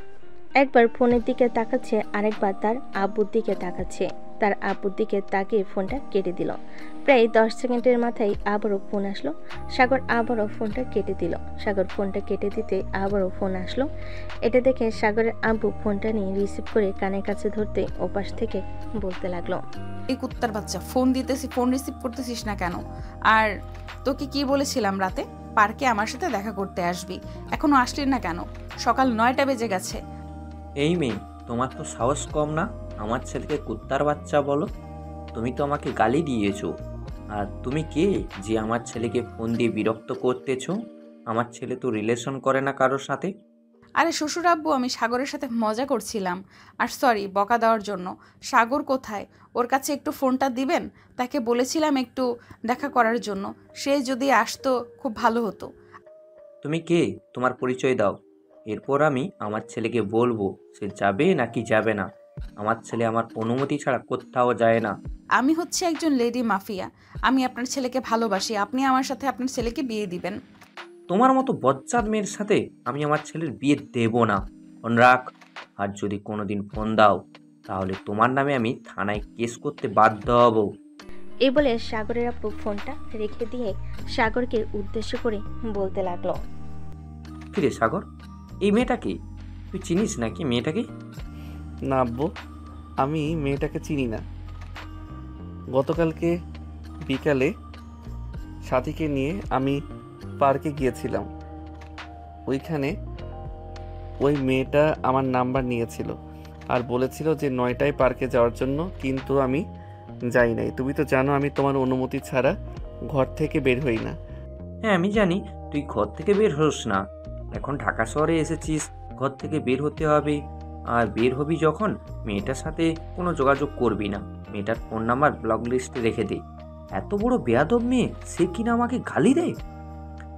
একবার ফোনের দিকে তাকাচ্ছে, আরেকবার তার আব্বুর দিকে তাকাচ্ছে। তার আব্বুর দিকে তাকিয়ে ফোনটা কেটে দিল। প্রায় 10 সেকেন্ডের মাথায় আবারও ফোন আসলো। সাগর আবারও ফোনটা কেটে দিল। সাগর ফোনটা কেটে দিতে আবারও ফোন আসলো। এটা দেখে সাগরের আব্বু ফোনটা নিয়ে রিসিভ করে কানের কাছে ধরতে ওপাশ থেকে বলতে লাগলো, এই কুত্তার বাচ্চা, ফোন দিতেছি, ফোন রিসিভ করতেছিস না কেন? আর তোকে কি বলেছিলাম রাতে পার্কে আমার সাথে দেখা করতে আসবি, এখনো আসলি না কেন? সকাল 9টা বেজে গেছে। এই মেয়ে, তোমার তো সাহস কম না? আমার ছেলেকে কুত্তার বাচ্চা বলো? তুমি তো আমাকে গালি দিয়েছো। আর তুমি কে যে আমার ছেলেকে ফোন দিয়ে বিরক্ত করতেছো? আমার ছেলে তো রিলেশন করে না কারোর সাথে। আরে শ্বশুর আব্বু, আমি সাগরের সাথে মজা করছিলাম। আর সরি বকা দেওয়ার জন্য। সাগর কোথায়? ওর কাছে একটু ফোনটা দিবেন? তাকে বলেছিলাম একটু দেখা করার জন্য। সে যদি আসতো খুব ভালো হতো। তুমি কে? তোমার পরিচয় দাও। এরপর আমি আমার ছেলেকে বলবো সে যাবে নাকি যাবে না। আমার ছেলে আমার অনুমতি ছাড়া কোথাও যায় না। আমি হচ্ছে একজন লেডি মাফিয়া। আমি আপনার ছেলেকে ভালোবাসি। আপনি আমার সাথে আপনার ছেলেকে বিয়ে দিবেন। তোমার মতো বজ্জাত মেয়ের সাথে আমি আমার ছেলের বিয়ে দেব না। ফোন রাখ। আর যদি কোনোদিন ফোন দাও তাহলে তোমার নামে আমি থানায় কেস করতে বাধ্য হব। এই বলে সাগরের আপু ফোনটা রেখে দিয়ে সাগরকে উদ্দেশ্য করে বলতে লাগলো। ফিরে সাগর, এই মেয়েটাকে তুই চিনিস নাকি? মেয়েটাকে না আব্বু, আমি মেয়েটাকে চিনি না। গতকালকে বিকালে সাথীকে নিয়ে আমি পার্কে গিয়েছিলাম। ওইখানে ওই মেয়েটা আমার নাম্বার নিয়েছিল আর বলেছিল যে 9টায় পার্কে যাওয়ার জন্য, কিন্তু আমি যাই নাই। তুমি তো জানো আমি তোমার অনুমতি ছাড়া ঘর থেকে বের হই না। হ্যাঁ আমি জানি তুই ঘর থেকে বের হোস না। এখন ঢাকা শহরে এসেছিস, ঘর থেকে বের হতে হবে। আর বের হবি যখন মেয়েটার সাথে কোনো যোগাযোগ করবি না। মেয়েটার ফোন নাম্বার ব্লক লিস্টে রেখে দে। এত বড় বেয়াদব মেয়ে, সে কিনা আমাকে গালি দেয়।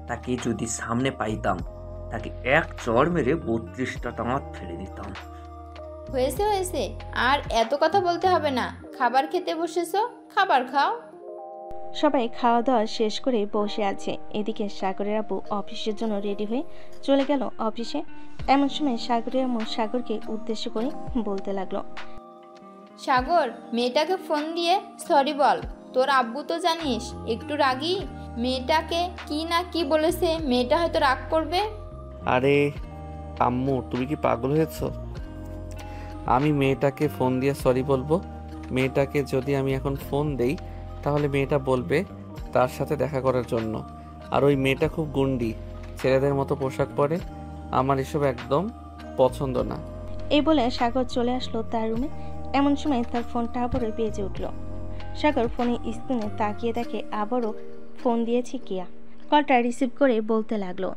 তাকে যদি সামনে পাইতাম তাকে এক চড় মেরে 32টা দাঁত ফেলে দিতাম। হয়েছে হয়েছে, আর এত কথা বলতে হবে না। খাবার খেতে বসেছো, খাবার খাও। সবাই খাওয়া দাওয়া শেষ করে বসে আছে। এদিকে সাগরের আপু অফিসের জন্য রেডি হয়ে চলে গেল অফিসে। এমন সময় সাগরের আম্মু সাগরকে উদ্দেশ্য করে বলতে লাগলো। সাগর, মেয়েটাকে ফোন দিয়ে সরি বল। তোর আব্বু তো জানিস একটু রাগী। মেয়েটাকে কি না কি বলেছে, মেয়েটা হয়তো রাগ করবে। আরে আম্মু, তুমি কি পাগল হয়েছ? আমি মেয়েটাকে ফোন দিয়ে সরি বলবো? মেয়েটাকে যদি আমি এখন ফোন দেই তাহলে মেয়েটা বলবে তার সাথে দেখা করার জন্য। আর ওই মেয়েটা খুব গুন্ডি, ছেলেদের মতো পোশাক পরে। আমার এসব একদম পছন্দ না। এই বলে সাগর চলে আসলো তার রুমে। এমন সময় তার ফোনটা আবারও বেজে উঠল। সাগর ফোনের স্ক্রিনে তাকিয়ে দেখে আবারও ফোন দিয়েছে কিয়া। কলটা রিসিভ করে বলতে লাগলো।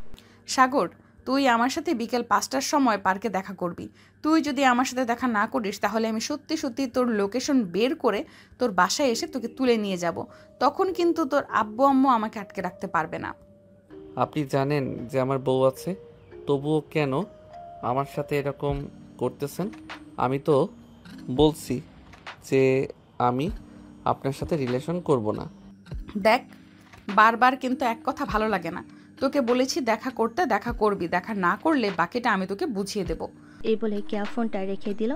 সাগর, তুই আমার সাথে বিকেল 5টার সময় পার্কে দেখা করবি। তুই যদি আমার সাথে দেখা না করিস তাহলে আমি সত্যি সত্যি তোর লোকেশন বের করে তোর বাসায় এসে তোকে তুলে নিয়ে যাব। তখন কিন্তু তোর আব্বু আম্মু আমাকে আটকে রাখতে পারবে না। আপনি জানেন যে আমার বউ আছে, তবুও কেন আমার সাথে এরকম করতেছেন? আমি তো বলছি যে আমি আপনার সাথে রিলেশন করব না। দেখ, বারবার কিন্তু এক কথা ভালো লাগে না। তোকে বলেছি দেখা করতে, দেখা করবি। দেখা না করলে বাকিটা আমি তোকে বুঝিয়ে দেব। এই বলে কিয়া ফোনটা রেখে দিল।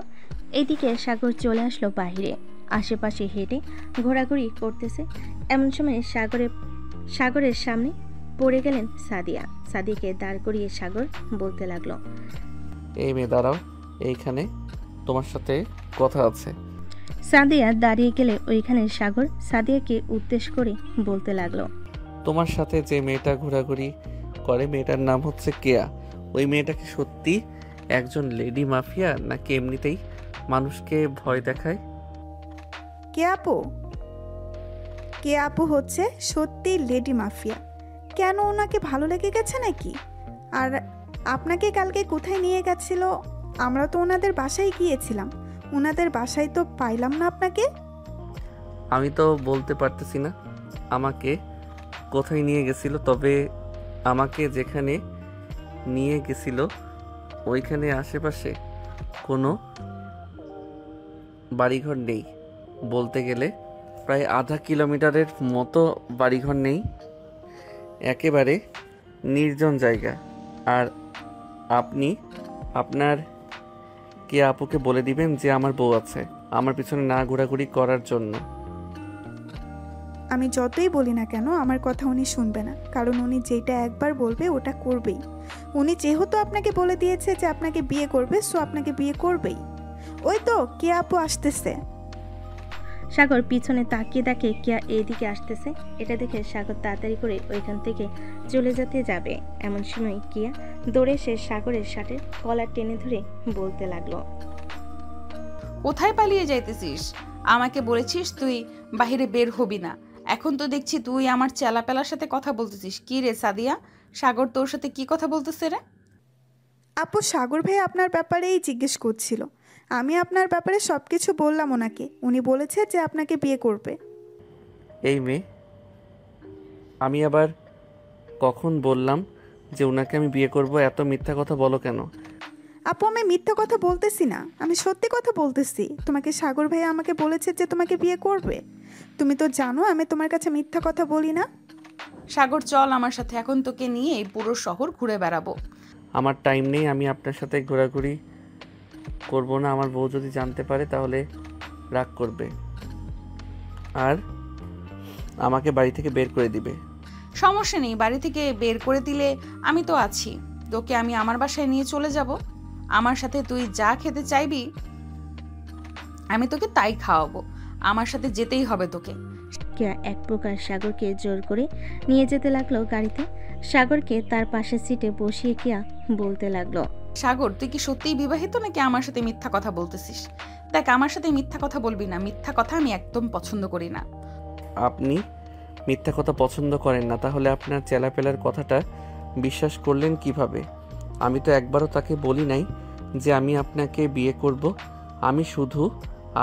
এইদিকে সাগর চলে আসলো বাইরে। আশেপাশে হেঁটে ঘোরাঘুরি করতেছে। এমন সময় সাগরের সামনে পড়ে গেলেন সাদিয়া। সাদিয়াকে দাঁড় করিয়ে সাগর বলতে লাগলো। এই মেয়ে দাঁড়াও, এইখানে তোমার সাথে কথা আছে। সাদিয়া দাঁড়িয়ে গেলে ওইখানে সাগর সাদিয়াকে উদ্দেশ্য করে বলতে লাগলো। তোমার সাথে যে মেয়েটা ঘোরাঘুরি করে, মেয়েটার নাম হচ্ছে কেয়া। ওই মেয়েটা কি সত্যি একজন লেডি মাফিয়া নাকি এমনিতেই মানুষকে ভয় দেখায়? কে আপু হচ্ছে সত্যি লেডি মাফিয়া। কেন, ওনাকে ভালো লেগে গেছে নাকি? আর আপনাকে কালকে কোথায় নিয়ে গেছিল? আমরা তো ওনাদের বাসায় গিয়েছিলাম, ওনাদের বাসায় তো পাইলাম না আপনাকে। আমি তো বলতে পারতেছি না আমাকে কোথায় নিয়ে গেছিল, তবে আমাকে যেখানে নিয়ে গেছিল ওইখানে আশেপাশে কোনো বাড়িঘর নেই। বলতে গেলে প্রায় আধা কিলোমিটারের মতো বাড়িঘর নেই, একেবারে নির্জন জায়গা। আর আপনি আপনার কে আপুকে বলে দিবেন যে আমার বউ আছে, আমার পিছনে না ঘোরাঘুরি করার জন্য। আমি যতই বলি না কেন আমার কথা উনি শুনবে না, কারণ উনি যেটা একবার বলবে ওটা করবেই। উনি যেহেতু আপনাকে বলে দিয়েছে যে আপনাকে বিয়ে করবে, সো আপনাকে বিয়ে করবেই। ওই তো কে আপু আসতেছে। সাগর পিছনে তাকিয়ে দেখে কিয়া এইদিকে আসতেছে। এটা দেখে সাগর তাড়াতাড়ি করে ওইখান থেকে চলে যেতে যাবে। এমন সময় কিয়া দৌড়ে এসে সাগরের শার্টের কলার টেনে ধরে বলতে লাগলো। কোথায় পালিয়ে যাইতেছিস? আমাকে বলেছিস তুই বাহিরে বের হবি না। এখন তো দেখছি তুই আমার চেলাপেলার সাথে কথা বলতেছিস। কি রে সাদিয়া, সাগর তোর সাথে কি কথা বলতেছে রে? আপু, সাগর ভাই আপনার ব্যাপারেই জিজ্ঞেস করছিল। আমি আপনার ব্যাপারে সব কিছু বললাম ওনাকে। উনি বলেছে যে আপনাকে বিয়ে করবে। এই মেয়ে, আমি আবার কখন বললাম যে ওনাকে আমি বিয়ে করব? এত মিথ্যা কথা বলো কেন? আপু, আমি মিথ্যা কথা বলতেছি না, আমি সত্যি কথা বলতেছি। তোমাকে সাগর ভাই আমাকে বলেছে যে তোমাকে বিয়ে করবে। তুমি তো জানো আমি তোমার কাছে মিথ্যা কথা বলি না। সাগর, চল আমার সাথে, এখন তোকে নিয়ে এই পুরো শহর ঘুরে বেড়াবো। আমার টাইম নেই, আমি আপনার সাথে ঘোরাঘুরি করব না। আমার বউ যদি জানতে পারে তাহলে রাগ করবে আর আমাকে বাড়ি থেকে বের করে দিবে। সমস্যা নেই, বাড়ি থেকে বের করে দিলে আমি তো আছি। তোকে আমি আমার বাসায় নিয়ে চলে যাব। আমার সাথে তুই যা খেতে চাইবি আমি তোকে তাই খাওয়াবো। আমার সাথে যেতেই হবে তোকে। কেয়া এক প্রকার সাগরকে জোর করে নিয়ে যেতে লাগলো গাড়িতে। সাগরকে তার পাশের সিটে বসিয়ে কেয়া বলতে লাগলো, সাগর, তুই কি সত্যিই বিবাহিত নাকি আমার সাথে মিথ্যা কথা বলতেছিস? দেখ, আমার সাথে মিথ্যা কথা বলবি না। মিথ্যা কথা আমি একদম পছন্দ করি না। আপনি মিথ্যা কথা পছন্দ করেন না, তাহলে আপনার চেলাপেলার কথাটা বিশ্বাস করলেন কিভাবে? আমি তো একবারও তাকে বলি নাই যে আমি আপনাকে বিয়ে করব। আমি শুধু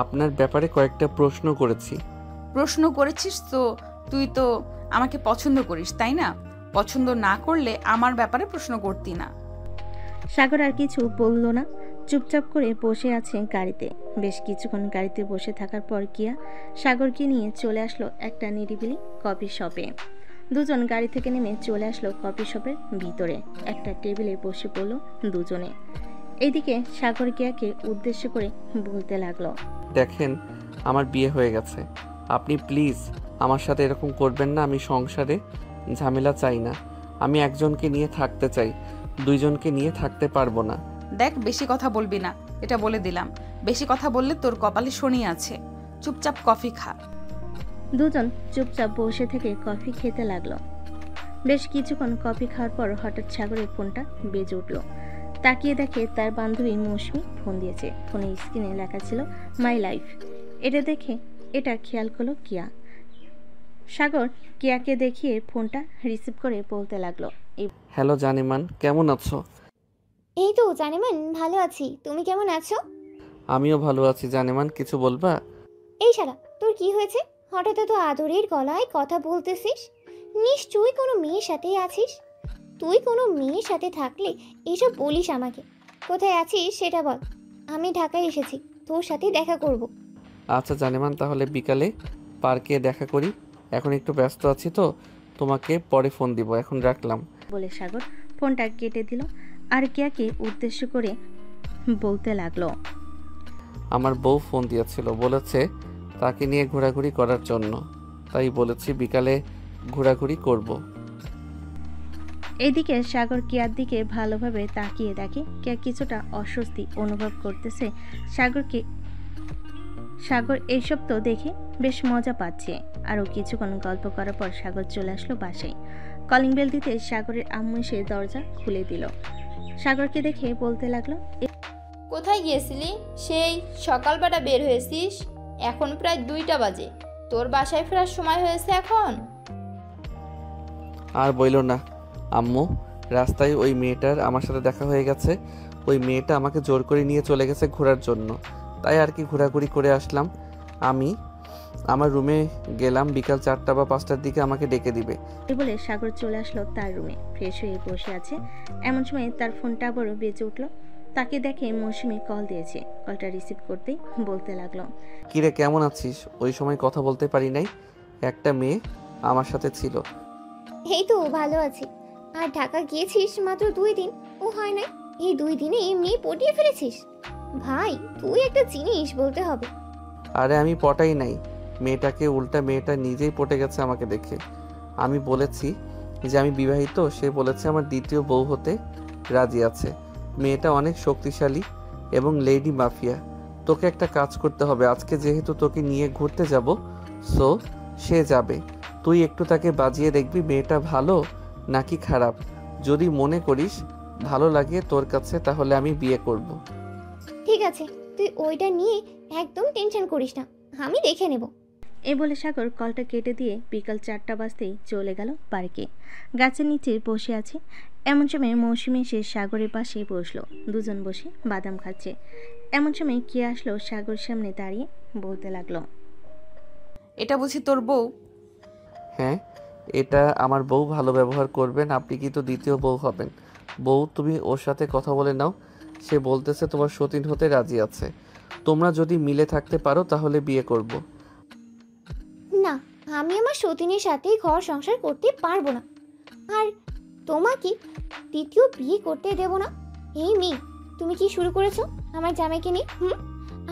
আপনার ব্যাপারে কয়েকটা প্রশ্ন করেছি। প্রশ্ন করেছিস তো? তুই তো আমাকে পছন্দ করিস, তাই না? পছন্দ না করলে আমার ব্যাপারে প্রশ্ন করতি না। সাগর আর কিছু বলল না, চুপচাপ করে বসে আছে গাড়িতে। বেশ কিছুক্ষণ গাড়িতে বসে থাকার পর কিয়া সাগরকে নিয়ে চলে আসলো একটা নিরিবিলি কফি শপে। দুজন গাড়ি থেকে নেমে চলে আসলো কফি শপের ভিতরে। একটা টেবিলে বসে পড়লো দুজনে। এইদিকে সাগর কিয়াকে উদ্দেশ্য করে বলতে লাগলো, দেখেন, আমার বিয়ে হয়ে গেছে। আপনি প্লিজ আমার সাথে এরকম করবেন না। আমি সংসারে ঝামেলা চাই না। আমি একজনকে নিয়ে থাকতে চাই, দুইজনকে নিয়ে থাকতে পারবো না। দেখ, বেশি কথা বলবি না, এটা বলে দিলাম। বেশি কথা বললে তোর কপালে শনি আছে। চুপচাপ কফি খা। দুজন চুপচাপ বসে থেকে কফি খেতে লাগলো। বেশ কিছুক্ষণ কফি খাওয়ার পর হঠাৎ সাগরের ফোনটা বেজে উঠল। তাকিয়ে দেখে তার বান্ধবী মৌসুমি ফোন দিয়েছে। ফোনের স্ক্রিনে লেখা ছিল মাই লাইফ। এটা দেখে এটা খেয়াল করলো কিয়া। সাগর কিয়াকে দেখিয়ে ফোনটা রিসিভ করে বলতে লাগলো, হ্যালো জানেমান, কেমন আছো? এই তো জানেমান, ভালো আছি। তুমি কেমন আছো? আমিও ভালো আছি জানেমান, কিছু বলবা? এই শালা, তোর কি হয়েছে? হঠাৎ তো আদরের গলায় কথা বলতেছিস। নিশ্চয়ই কোনো মেয়ের সাথে আছিস। তুই কোনো মেয়ের সাথে থাকলে এসব বলিস আমাকে। কোথায় আছিস সেটা বল। আমি ঢাকায় এসেছি, তোর সাথে দেখা করব। আচ্ছা জানেমান, তাহলে বিকালে পার্কে দেখা করি। এখন একটু ব্যস্ত আছি তো, তোমাকে পরে ফোন দিব। এখন রাখলাম বলে সাগর ফোনটা কেটে দিল। আর কিয়াকে উদ্দেশ্য করে বলতে লাগলো, আমার বউ ফোন দিয়েছিল, বলেছে তাকে নিয়ে ঘোরাঘুরি করার জন্য, তাই বলেছি বিকালে ঘোরাঘুরি করব। এদিকে সাগর কিয়ার দিকে ভালোভাবে তাকিয়ে দেখে কিয়া কিছুটা অস্বস্তি অনুভব করতেছে। সাগর এইসব তো দেখে বেশ মজা পাচ্ছে। আরও কিছুক্ষণ গল্প করার পর সাগর চলে আসলো বাসায়। কলিং বেল দিতে সাগরের আম্মু এসে দরজা খুলে দিল। সাগরকে দেখে বলতে লাগলো, কোথায় গিয়েছিলি? সেই সকালবেলা বের হয়েছিস, এখন প্রায় 2টা বাজে। তোর বাসায় ফেরার সময় হয়েছে এখন? আর বইল না আম্মু, রাস্তায় ওই মেয়েটার আমার সাথে দেখা হয়ে গেছে। ওই মেয়েটা আমাকে জোর করে নিয়ে চলে গেছে ঘোরার জন্য, তাই আর কি ঘোরাঘুরি করে আসলাম। আমি আমার রুমে গেলাম, বিকাল 4টা বা 5টার দিকে আমাকে ডেকে দিবে। এই বলে সাগর চলে আসলো তার রুমে। ফ্রেশ হয়ে বসে আছে, এমন সময় তার ফোনটা আবারও বেজে উঠলো। তাকে দেখে মৌসুমি কল দিয়েছে। কলটা রিসিভ করতেই বলতে লাগলো, কিরে কেমন আছিস? ওই সময় কথা বলতে পারি নাই, একটা মেয়ে আমার সাথে ছিল। এই তো ভালো আছি। আর ঢাকা গিয়েছিস মাত্র 2 দিন, ও হয় নাই? এই 2 দিনে মেয়ে পটিয়ে ফেলেছিস? ভাই, তুই একটা জিনিস বলতে হবে। আরে আমি পটাই নাই মেয়েটাকে, উল্টা মেয়েটা নিজেই পটে গেছে আমাকে দেখে। আমি বলেছি যে আমি বিবাহিত, সে বলেছে আমার দ্বিতীয় বউ হতে রাজি আছে। মেয়েটা অনেক শক্তিশালী এবং লেডি মাফিয়া। তোকে একটা কাজ করতে হবে, আজকে যেহেতু তোকে নিয়ে ঘুরতে যাব, সো সে যাবে। তুই একটু তাকে বাজিয়ে দেখবি মেয়েটা ভালো নাকি খারাপ। যদি মনে করিস ভালো লাগে তোর কাছে, তাহলে আমি বিয়ে করব। ঠিক আছে, তুই ওইটা নিয়ে একদম টেনশন করিস না, আমি দেখে নেব। এই বলে সাগর কলটা কেটে দিয়ে বিকাল 4টা বাজতেই চলে গেল পার্কে। গাছের নিচে বসে আছে। এমন সময় মৌসুমি এসে সাগরের পাশে বসলো। দুজন বসে বাদাম খাচ্ছে। এমন সময় কে আসলো সাগরের সামনে দাঁড়িয়ে বলতে লাগলো, এটা বুঝি তোর বউ? হ্যাঁ, এটা আমার বউ। ভালো ব্যবহার করবেন, আপনি কিন্তু দ্বিতীয় বউ হবেন। বউ, তুমি ওর সাথে কথা বলে নাও। সে বলতেছে তোমার সতীন হতে রাজি আছে। তোমরা যদি মিলে থাকতে পারো তাহলে বিয়ে করব। না, আমি আমার সতীনের সাথেই ঘর সংসার করতে পারবো না, আর তোমাকে দ্বিতীয় বিয়ে করতে দেব না। এই মেয়ে, তুমি কি শুরু করেছো আমার জামাইকে নিয়ে?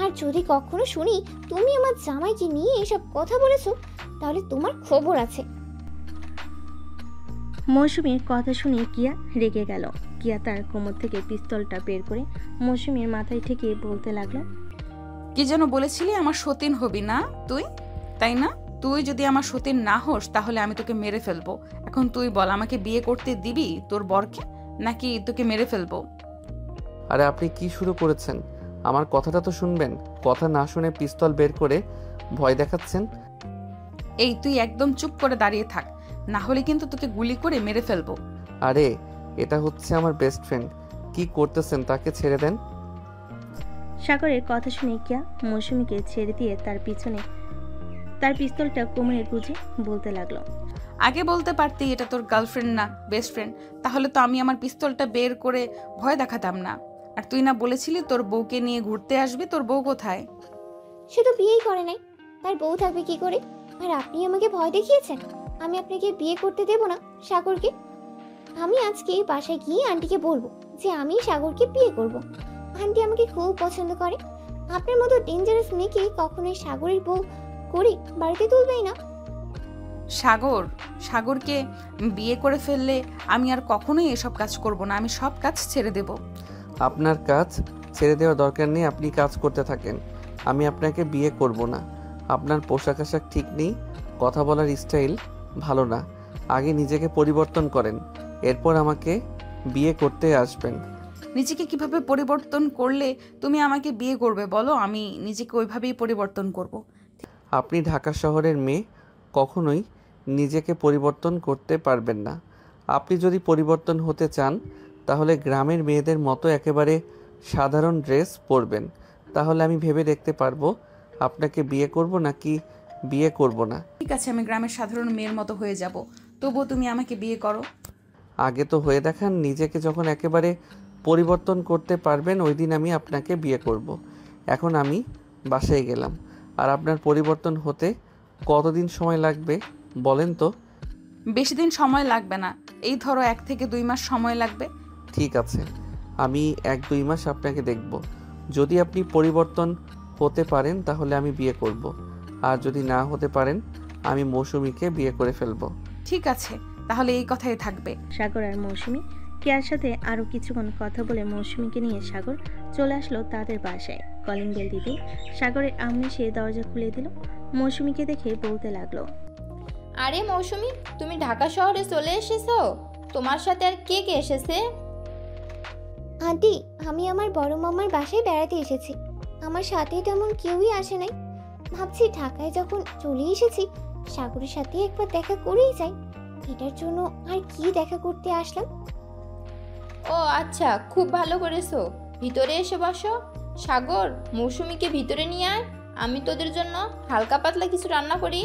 আর যদি কখনো শুনি তুমি আমার জামাইকে নিয়ে এসব কথা বলেছো, তাহলে তোমার খবর আছে। মৌসুমীর কথা শুনে কিয়া রেগে গেল। কিয়া তার কোমর থেকে পিস্তলটা বের করে মৌসুমীর মাথায় ঠেকিয়ে বলতে লাগলো, কি যেন বলেছিলি আমার সতীন হবি না তুই, তাই না? তুই যদি আমার সতীন না হোস তাহলে আমি তোকে মেরে ফেলবো। এখন তুই বল, আমাকে বিয়ে করতে দিবি তোর বরকে, নাকি তোকে মেরে ফেলবো? আরে আপনি কি শুরু করেছেন? আমার কথাটা তো শুনবেন। কথা না শুনে পিস্তল বের করে ভয় দেখাচ্ছেন। এই তুই একদম চুপ করে দাঁড়িয়ে থাক, না হলে কিন্তু তোকে গুলি করে মেরে ফেলবো। আরে এটা হচ্ছে আমার বেস্ট ফ্রেন্ড, কি করতেছেন? তাকে ছেড়ে দেন। সাগরের কথা শুনে কিয়া মৌসুমীকে ছেড়ে দিয়ে তার পিছনে তার পিস্তলটা কোমরে গুজে বলতে লাগলো, আগে বলতে পারতি এটা তোর গার্লফ্রেন্ড না বেস্ট ফ্রেন্ড, তাহলে তো আমি আমার পিস্তলটা বের করে ভয় দেখাতাম না। আর তুই না বলেছিলি তোর বউকে নিয়ে ঘুরতে আসবি? তোর বউ কোথায়? সে তো বিয়েই করে নাই, তার বউ থাকবে কি করে? আর আপনি আমাকে ভয় দেখিয়েছেন। আমি আপনাকে বিয়ে করতে দেব না সাগরকে। আমি আজকে বাসায় গিয়ে আন্টিকে বলবো যে আমি সাগরকে বিয়ে করব। আন্টি আমাকে খুব পছন্দ করে। আপনার মতো ডেঞ্জারাস মেয়েকে কখনোই সাগরের বউ করে বাড়িতে তুলবেই না। সাগরকে বিয়ে করে ফেললে আমি আর কখনোই এসব কাজ করব না। আমি সব কাজ ছেড়ে দেব। আপনার কাজ ছেড়ে দেওয়ার দরকার নেই, আপনি কাজ করতে থাকেন। আমি আপনাকে বিয়ে করব না। আপনার পোশাক আশাক ঠিক নেই, কথা বলার স্টাইল ভালো না। আগে নিজেকে পরিবর্তন করেন, এরপর আমাকে বিয়ে করতে আসবেন। নিজেকে কিভাবে পরিবর্তন করলে তুমি আমাকে বিয়ে করবে বলো? আমি নিজেকে ওইভাবেই পরিবর্তন করব। আপনি ঢাকা শহরের মেয়ে, কখনোই নিজেকে পরিবর্তন করতে পারবেন না। আপনি যদি পরিবর্তন হতে চান তাহলে গ্রামের মেয়েদের মতো একেবারে সাধারণ ড্রেস পরবেন। তাহলে আমি ভেবে দেখতে পারবো আপনাকে বিয়ে করব নাকি বিয়ে করব না। ঠিক আছে, আমি গ্রামের সাধারণ মেয়ের মতো হয়ে যাব, তবুও তুমি আমাকে বিয়ে করো। আগে তো হয়ে দেখান। নিজেকে যখন একেবারে পরিবর্তন করতে পারবেন ওই দিন আমি আপনাকে বিয়ে করব। এখন আমি বাসায় গেলাম। আর আপনার পরিবর্তন হতে কতদিন সময় লাগবে বলেন তো? বেশি দিন সময় লাগবে না, এই ধরো 1 থেকে 2 মাস সময় লাগবে। ঠিক আছে, আমি 1-2 মাস আপনাকে দেখব। যদি আপনি পরিবর্তন হতে পারেন তাহলে আমি বিয়ে করব, আর যদি না হতে পারেন আমি মৌসুমীকে বিয়ে করে ফেলব। ঠিক আছে, তাহলে এই কথাই থাকবে। সাগর আর মৌসুমী কেয়ার সাথে আরো কিছুক্ষণ কথা বলে মৌসুমীকে নিয়ে সাগর চলে আসলো তাদের বাসায়। কলিং বেল দিতে সাগরের আম্মু সে দরজা খুলে দিল। মৌসুমীকে দেখে বলতে লাগলো, আরে মৌসুমী, তুমি ঢাকা শহরে চলে এসেছো? তোমার সাথে আর কে কে এসেছে? আন্টি, আমি আমার বড় মামার বাসায় বেড়াতে এসেছি। আমার সাথে তেমন কেউই আসে নাই। ভাবছি ঢাকায় যখন চলে এসেছি সাগরের সাথে একবার দেখা করেই যাই। এটার জন্য আর কি দেখা করতে আসলাম। ও আচ্ছা, খুব ভালো করেছো। ভিতরে এসে বসো। সাগর, মৌসুমীকে ভিতরে নিয়ে আয়, আমি তোদের জন্য হালকা পাতলা কিছু রান্না করি।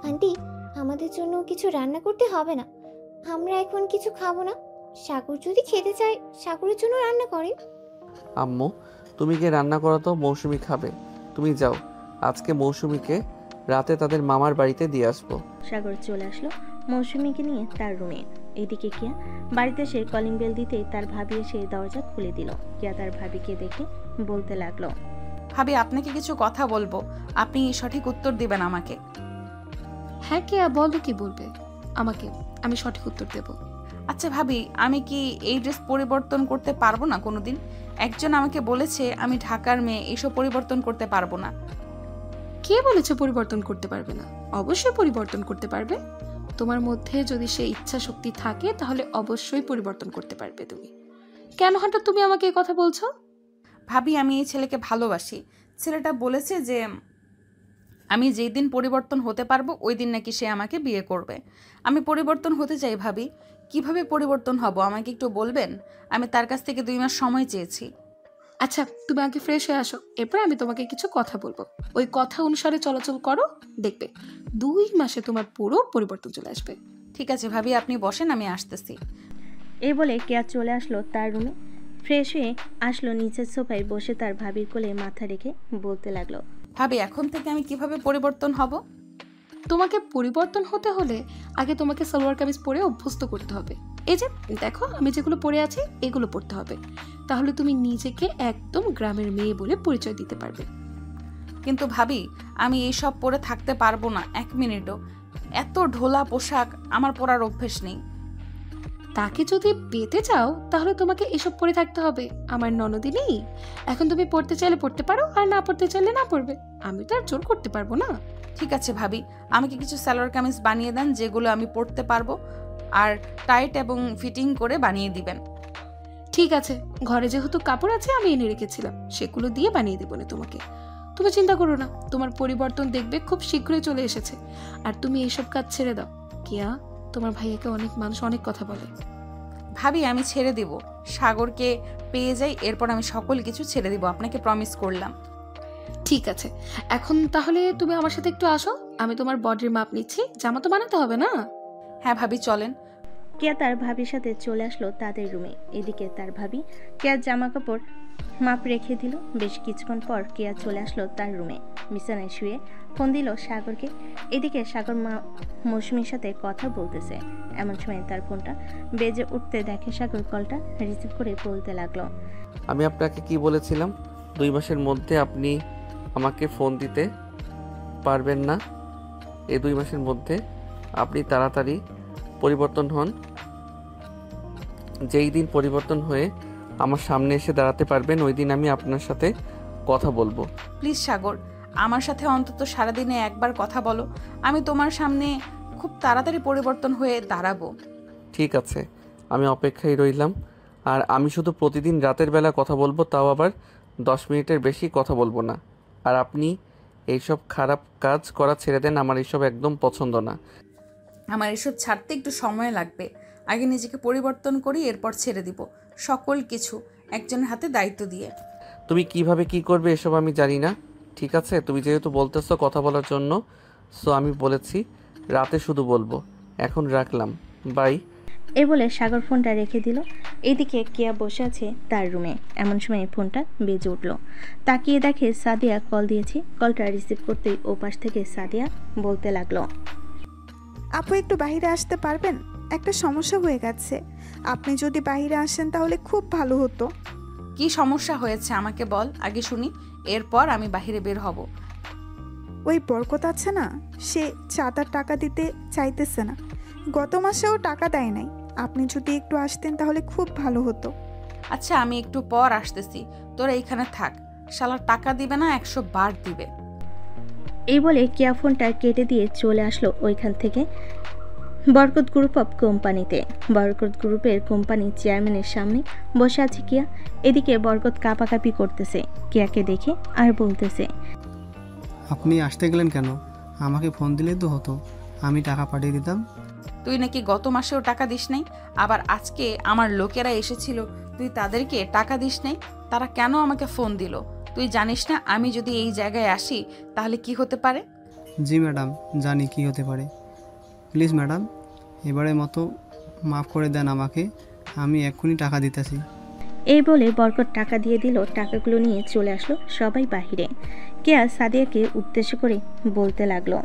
আন্টি, আমাদের জন্য কিছু রান্না করতে হবে না, আমরা এখন কিছু খাবো না। সাগর যদি খেতে চায় সাগরের জন্য রান্না করেন। আম্মু, তুমি গিয়ে রান্না করো তো, মৌসুমী খাবে। তুমি যাও, আজকে মৌসুমীকে রাতে তাদের মামার বাড়িতে দিয়ে আসবো। সাগর চলে আসলো মৌসুমীকে নিয়ে তার রুমে। এইদিকে কিয়া বাড়িতে এসে কলিং বেল দিতে তার ভাবি এসে দরজা খুলে দিল। কিয়া তার ভাবিকে দেখে বলতে লাগলো, ভাবি, আপনাকে কিছু কথা বলবো, আপনি সঠিক উত্তর দিবেন আমাকে। হ্যাঁ কেয়া, বলো কি বলবে আমাকে, আমি সঠিক উত্তর দেব। আচ্ছা ভাবি, আমি কি এই ড্রেস পরিবর্তন করতে পারবো না কোনোদিন? একজন আমাকে বলেছে আমি ঢাকার মেয়ে, এইসব পরিবর্তন করতে পারবো না। কে বলেছে পরিবর্তন করতে পারবে না? অবশ্যই পরিবর্তন করতে পারবে। তোমার মধ্যে যদি সে ইচ্ছা শক্তি থাকে তাহলে অবশ্যই পরিবর্তন করতে পারবে তুমি। কেন হঠাৎ তুমি আমাকে এই কথা বলছো? ভাবি, আমি এই ছেলেকে ভালোবাসি। ছেলেটা বলেছে যে আমি যেই দিন পরিবর্তন হতে পারবো ওই দিন নাকি সে আমাকে বিয়ে করবে। আমি পরিবর্তন হতে চাই ভাবি। কিভাবে পরিবর্তন হব আমাকে একটু বলবেন? আমি তার কাছ থেকে 2 মাস সময় চেয়েছি। আচ্ছা, তুমি আগে ফ্রেশ হয়ে আসো, এরপর আমি তোমাকে কিছু কথা বলবো। ওই কথা অনুসারে চলাচল করো, দেখবে 2 মাসে তোমার পুরো পরিবর্তন চলে আসবে। ঠিক আছে ভাবি, আপনি বসেন, আমি আসতেছি। এই বলে কেয়া চলে আসলো তার রুমে। ফ্রেশ হয়ে আসলো নিচের সোফায় বসে তার ভাবির কোলে মাথা রেখে বলতে লাগলো, ভাবি এখন থেকে আমি কিভাবে পরিবর্তন হব? তোমাকে পরিবর্তন হতে হলে আগে তোমাকে সালোয়ার কামিজ পরে অভ্যস্ত করতে হবে। এই যে দেখো, আমি যেগুলো পরে আছি এগুলো পরতে হবে, তাহলে তুমি নিজেকে একদম গ্রামের মেয়ে বলে পরিচয় দিতে পারবে। কিন্তু ভাবি আমি এইসব পরে থাকতে পারবো না 1 মিনিটও। এত ঢোলা পোশাক আমার পরার অভ্যেস নেই। তাকে যদি পেতে চাও তাহলে তোমাকে এসব পরে থাকতে হবে। আমার ননদি নেই, এখন তুমি পড়তে চাইলে পড়তে পারো, আর না পড়তে চাইলে না পড়বে। আমি তো আর জোর করতে পারবো না। ঠিক আছে ভাবি, আমাকে কিছু সালোয়ার কামিজ বানিয়ে দেন যেগুলো আমি পরতে পারবো, আর টাইট এবং ফিটিং করে বানিয়ে দিবেন। ঠিক আছে, ঘরে যেহেতু কাপড় আছে আমি এনে রেখেছিলাম, সেগুলো দিয়ে বানিয়ে দেবো না তোমাকে। তুমি চিন্তা করো না, তোমার পরিবর্তন দেখবে খুব শীঘ্রই চলে এসেছে। আর তুমি এইসব কাজ ছেড়ে দাও। কিয়া, তোমার ভাইয়াকে অনেক মানুষ অনেক কথা বলে। ভাবি আমি ছেড়ে দিব, সাগরকে পেয়ে যাই, এরপর আমি সকল কিছু ছেড়ে দিব, আপনাকে প্রমিস করলাম। ঠিক আছে, এখন তাহলে তুমি আমার সাথে একটু আসো, আমি তোমার বডির মাপ নিচ্ছি। জামা তো বানাতে হবে না? হ্যাঁ ভাবি চলেন। কেয়া তার ভাবির সাথে চলে আসলো তাদের রুমে। এদিকে তার ভাবি কেয়ার জামা কাপড় মাপ রেখে দিল। বেশ কিছুক্ষণ পর কেয়া চলে আসলো তার রুমে। বিছানায় শুয়ে ফোন দিল সাগরকে। এদিকে সাগর মৌসুমীর সাথে কথা বলতেছে। এমন সময় তার ফোনটা বেজে উঠতে দেখে সাগর কলটা রিসিভ করে বলতে লাগলো, আমি আপনাকে কি বলেছিলাম 2 মাসের মধ্যে আপনি আমাকে ফোন দিতে পারবেন না। এই 2 মাসের মধ্যে আপনি তাড়াতাড়ি পরিবর্তন হন। যেই দিন পরিবর্তন হয়ে আমার সামনে এসে দাঁড়াতে পারবেন ওই দিন আমি আপনার সাথে কথা বলবো। প্লিজ সাগর, আমার সাথে অন্তত সারাদিনে একবার কথা বলো। আমি তোমার সামনে খুব তাড়াতাড়ি পরিবর্তন হয়ে দাঁড়াবো। ঠিক আছে, আমি অপেক্ষায় রইলাম। আর আমি শুধু প্রতিদিন রাতের বেলা কথা বলবো, তাও আবার 10 মিনিটের বেশি কথা বলবো না। আর আপনি এইসব খারাপ কাজ করা ছেড়ে দেন, আমার এইসব একদম পছন্দ না। আমার এসব ছাড়তে একটু সময় লাগবে। আগে নিজেকে পরিবর্তন করি, এরপর ছেড়ে দিব সকল কিছু একজনের হাতে দায়িত্ব দিয়ে। তুমি কিভাবে কি করবে এসব আমি জানি না। ঠিক আছে, তুমি যেহেতু বলতেছো কথা বলার জন্য, সো আমি বলেছি রাতে শুধু বলবো। এখন রাখলাম, বাই। এ বলে সাগর ফোনটা রেখে দিল। এদিকে কেয়া বসে আছে তার রুমে। এমন সময় ফোনটা বেজে উঠল। তাকিয়ে দেখে সাদিয়া কল দিয়েছে। কলটা রিসিভ করতেই ওপাশ থেকে সাদিয়া বলতে লাগলো, আপু একটু বাইরে আসতে পারবেন? একটা সমস্যা হয়ে গেছে, আপনি যদি বাইরে আসেন তাহলে খুব ভালো হতো। কি সমস্যা হয়েছে আমাকে বল আগে শুনি, এরপর আমি বাইরে বের হব। ওই বরকত আছে না, সে চাঁদার টাকা দিতে চাইতেছে না। গত মাসেও টাকা দেয় নাই। আপনি যদি একটু আসতেন তাহলে খুব ভালো হতো। আচ্ছা আমি একটু পর আসতেছি, তোরা এইখানে থাক। শালা টাকা দিবে না, 100 বার দিবে। এই বলে কেয়া ফোনটা কেটে দিয়ে চলে আসলো ওইখান থেকে বরকত গ্রুপ অফ কোম্পানিতে। বরকত গ্রুপের কোম্পানি চেয়ারম্যানের সামনে বসে আছে কেয়া। এদিকে বরকত কাঁপাকাঁপি করতেছে কেয়াকে দেখে আর বলতেছে, আপনি আসতে গেলেন কেন? আমাকে ফোন দিলে তো হতো, আমি টাকা পাঠিয়ে দিতাম। তুই নাকি গত মাসেও টাকা দিস নাই, আবার আজকে আমার লোকেরা এসেছিল, তুই তাদেরকে টাকা দিস নাই। তারা কেন আমাকে ফোন দিল? তুই জানিস না আমি যদি এই জায়গায় আসি তাহলে কি হতে পারে? জি ম্যাডাম, জানি কি হতে পারে। প্লিজ ম্যাডাম, এবারের মতো মাফ করে দেন আমাকে, আমি এক্ষুনি টাকা দিতেছি। এই বলে বরকত টাকা দিয়ে দিল। টাকাগুলো নিয়ে চলে আসলো সবাই বাহিরে। কেয়া সাদিয়াকে উদ্দেশ্য করে বলতে লাগলো,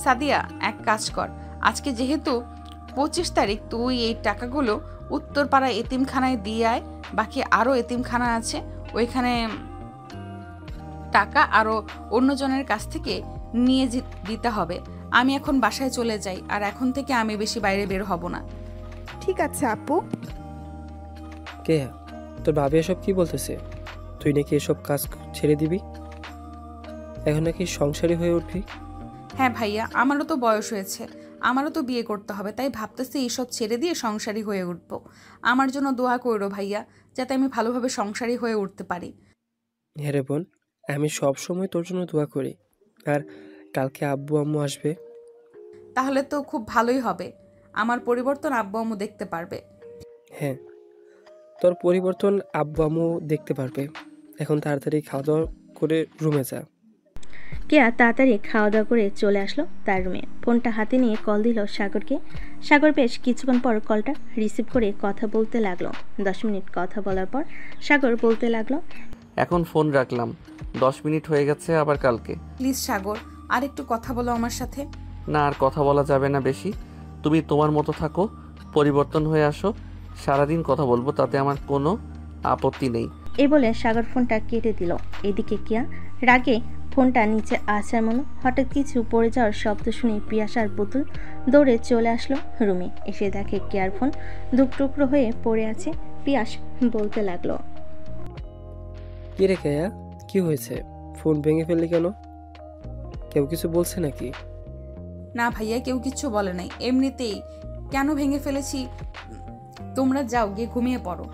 সাদিয়া এক কাজ কর, আজকে যেহেতু 25 তারিখ, তুই এই টাকাগুলো উত্তরপাড়া এতিমখানায় দিয়ে আয়। বাকি আরও এতিমখানা আছে, ওইখানে টাকা আরও অন্যজনের কাছ থেকে নিয়ে দিতে হবে। আমি এখন বাসায় চলে যাই, আর এখন থেকে আমি বেশি বাইরে বের হব না। ঠিক আছে আপু। কে তোর ভাবি এসব কি বলতেছে? তুই নাকি এসব কাজ ছেড়ে দিবি, এখন নাকি সংসারী হয়ে উঠবি? হ্যাঁ ভাইয়া, আমারও তো বয়স হয়েছে, আমারও তো বিয়ে করতে হবে, তাই ভাবতেছি এইসব ছেড়ে দিয়ে সংসারী হয়ে উঠবো। আমার জন্য দোয়া করো ভাইয়া, যাতে আমি ভালোভাবে সংসারী হয়ে উঠতে পারি। হ্যাঁ রে বোন, আমি সব সময় তোর জন্য দোয়া করি। আর কালকে আব্বু আম্মু আসবে। তাহলে তো খুব ভালোই হবে, আমার পরিবর্তন আব্বু আম্মু দেখতে পারবে। হ্যাঁ, তোর পরিবর্তন আব্বু আম্মু দেখতে পারবে। এখন তাড়াতাড়ি খাওয়া দাওয়া করে রুমে যা। কেয়া তাড়াতাড়ি খাওয়া দাওয়া করে চলে আসলো তার রুমে। ফোনটা হাতে নিয়ে কল দিল সাগরকে। সাগর বেশ কিছুক্ষণ পর কলটা রিসিভ করে কথা বলতে লাগলো। 10 মিনিট কথা বলার পর সাগর বলতে লাগলো, এখন ফোন রাখলাম, 10 মিনিট হয়ে গেছে, আবার কালকে। প্লিজ সাগর, আর একটু কথা বলো আমার সাথে। না, আর কথা বলা যাবে না বেশি। তুমি তোমার মতো থাকো, পরিবর্তন হয়ে আসো, সারাদিন কথা বলবো, তাতে আমার কোনো আপত্তি নেই। এই বলে সাগর ফোনটা কেটে দিল। এদিকে কিয়া রাগে ফোনটা নিচে আসার মনে হঠাৎ কিছু পড়ে যাওয়ার শব্দ শুনে পিয়াসার বোতল দৌড়ে চলে আসলো রুমে। এসে দেখে কেয়ার ফোন দুকটুকরো হয়ে পড়ে আছে। পিয়াস বলতে লাগলো, কি রে কেয়া, কি হয়েছে? ফোন ভেঙে ফেললি কেন? কেউ কিছু বলছে নাকি? না ভাইয়া, কেউ কিচ্ছু বলে নাই, এমনিতেই। কেন ভেঙে ফেলেছি? তোমরা যাও, গিয়ে ঘুমিয়ে পড়ো।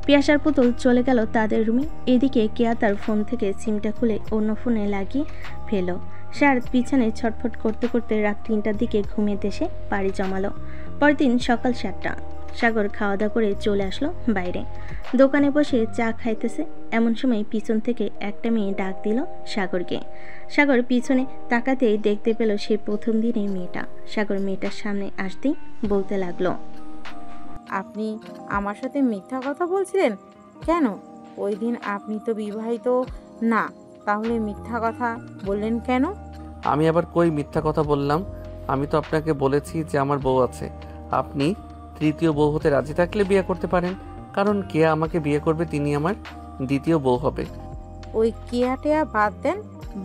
পিয়াসার পুতুল চলে গেল তাদের রুমে। এদিকে কেয়া তার ফোন থেকে সিমটা খুলে অন্য ফোনে লাগিয়ে ফেলো। সে আর পিছনে ছটফট করতে করতে রাত 3টার দিকে ঘুমিয়ে এসে পাড়ি জমালো। পরদিন সকাল 7টা। সাগর খাওয়া দাওয়া করে চলে আসলো বাইরে। দোকানে বসে চা খাইতেছে। এমন সময় পিছন থেকে একটা মেয়ে ডাক দিল সাগরকে। সাগর পিছনে তাকাতেই দেখতে পেল সেই প্রথম দিনে মেয়েটা। সাগর মেয়েটার সামনে আসতেই বলতে লাগলো, আপনি আমার সাথে মিথ্যা কথা বলছিলেন কেন? ওই দিন আপনি তো বিবাহিত না, তাহলে মিথ্যা কথা বললেন কেন? আমি আবার কই মিথ্যা কথা বললাম? আমি তো আপনাকে বলেছি যে আমার বউ আছে। আপনি তৃতীয় বউ হতে রাজি থাকলে বিয়ে করতে পারেন, কারণ কে আমাকে বিয়ে করবে তিনি আমার দ্বিতীয় বউ হবে। ওই কেয়াটেয়া বাদ দেন,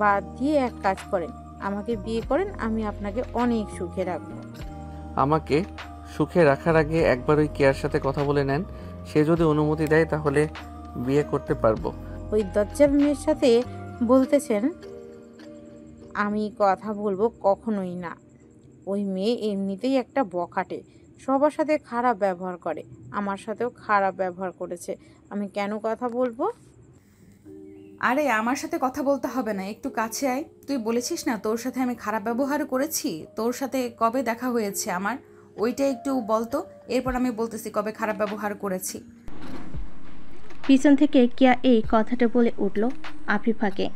বাদ দিয়ে এক কাজ করেন, আমাকে বিয়ে করেন, আমি আপনাকে অনেক সুখে রাখবো। আমাকে সুখে রাখার আগে একবার ওই কেয়ার সাথে কথা বলে নেন, সে যদি অনুমতি দেয় তাহলে বিয়ে করতে পারবো। ওই দজ্জাল মেয়ের সাথে বলতেছেন আমি কথা বলবো? কখনোই না। ওই মেয়ে এমনিতেই একটা বখাটে, সবার সাথে খারাপ ব্যবহার করে, আমার সাথেও খারাপ ব্যবহার করেছে, আমি কেন কথা বলবো? আরে আমার সাথে কথা বলতে হবে না, একটু কাছে আয়। তুই বলেছিস না তোর সাথে আমি খারাপ ব্যবহার করেছি? তোর সাথে কবে দেখা হয়েছে আমার, ওইটা একটু বলতো, এরপর আমি বলতেছি কবে খারাপ ব্যবহার করেছি। পিছন থেকে কিয়া এই কথাটা বলে উঠল আফিফাকে।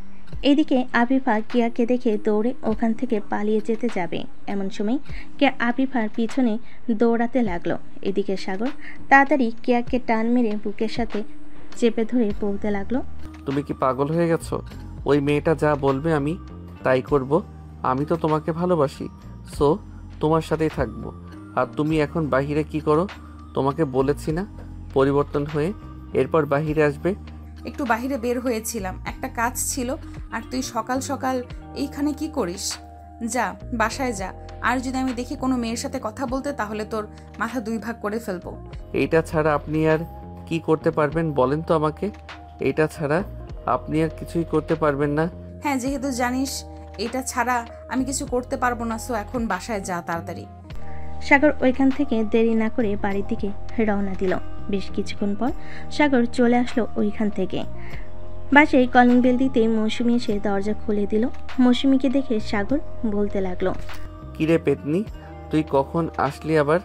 এদিকে আফিফা কিয়াকে দেখে দৌড়ে ওখান থেকে পালিয়ে যেতে যাবে। এমন সময় কিয়া আফিফার পিছনে দৌড়াতে লাগলো। এদিকে সাগর তাড়াতাড়ি কিয়াকে টান মেরে বুকের সাথে চেপে ধরে বলতে লাগলো, তুমি কি পাগল হয়ে গেছো? ওই মেয়েটা যা বলবে আমি তাই করব। আমি তো তোমাকে ভালোবাসি, সো তোমার সাথেই থাকবো। আর তুমি এখন বাহিরে কি করো? তোমাকে বলেছি না পরিবর্তন হয়ে এরপর বাহিরে আসবে। একটু বাহিরে বের হয়েছিলাম, একটা কাজ ছিল। আর তুই সকাল সকাল এইখানে কি করিস? যা, বাসায় যা। আর যদি আমি দেখি কোনো মেয়ের সাথে কথা বলতে, তাহলে তোর মাথা 2 ভাগ করে ফেলবো। এইটা ছাড়া আপনি আর কি করতে পারবেন বলেন তো আমাকে? এইটা ছাড়া আপনি আর কিছুই করতে পারবেন না? হ্যাঁ, যেহেতু জানিস এটা ছাড়া আমি কিছু করতে পারবো না, সো এখন বাসায় যা তাড়াতাড়ি। সাগর ওইখান থেকে দেরি না করে বাড়ির দিকে রওনা দিল। বেশ কিছুক্ষণ পর সাগর চলে আসলো ওইখান থেকে। বাসায় কলিং বেল দিতে মৌসুমি এসে দরজা খুলে দিল। মৌসুমিকে দেখে সাগর বলতে লাগলো, কিরে পেতনি, তুই কখন আসলি আবার?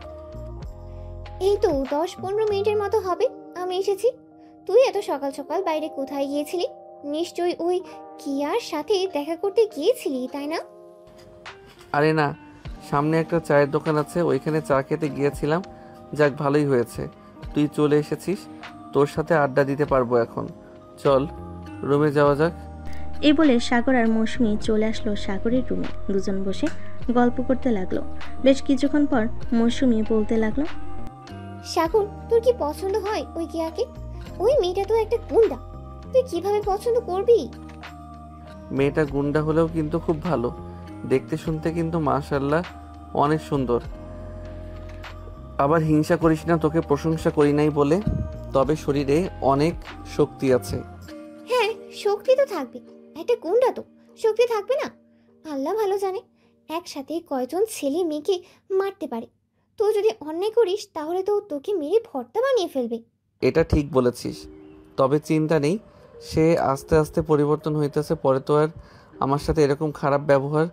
এই তো 10-15 মিনিটের মতো হবে আমি এসেছি। তুই এত সকাল সকাল বাইরে কোথায় গিয়েছিলি? নিশ্চয়ই ওই কিয়ার সাথে দেখা করতে গিয়েছিলি, তাই না? আরে না, সামনে একটা চায়ের দোকান আছে, ওইখানে চা খেতে গিয়েছিলাম। যাক, ভালোই হয়েছে তুই চলে এসেছিস, তোর সাথে আড্ডা দিতে পারবো এখন। চল রুমে যাওয়া যাক। এই বলে সাগর আর মৌসুমি চলে আসলো সাগরের রুমে। দুজন বসে গল্প করতে লাগলো। বেশ কিছুক্ষণ পর মৌসুমি বলতে লাগলো, সাগর, তোর কি পছন্দ হয় ওই কিয়াকে? ওই মেয়েটা তো একটা গুন্ডা, তুই কিভাবে পছন্দ করবি? মেয়েটা গুন্ডা হলেও কিন্তু খুব ভালো, দেখতে শুনতে কিন্তু মাশাআল্লাহ অনেক সুন্দর। আবার হিংসা করিস না, তোকে প্রশংসা করি নাই বলে, তবে শরীরে অনেক শক্তি আছে। হ্যাঁ, শক্তি তো থাকবে, একটা গুন্ডা তো শক্তি থাকবে না? আল্লাহ ভালো জানে একসাথে কয়জন ছেলে মেয়েকে মারতে পারে। তুই যদি অন্যায় করিস তাহলে তো তোকে মেরে ভর্তা বানিয়ে ফেলবে। এটা ঠিক বলেছিস, তবে চিন্তা নেই, সে আস্তে আস্তে পরিবর্তন হইতেছে, পরে তো আর আমার সাথে এরকম খারাপ ব্যবহার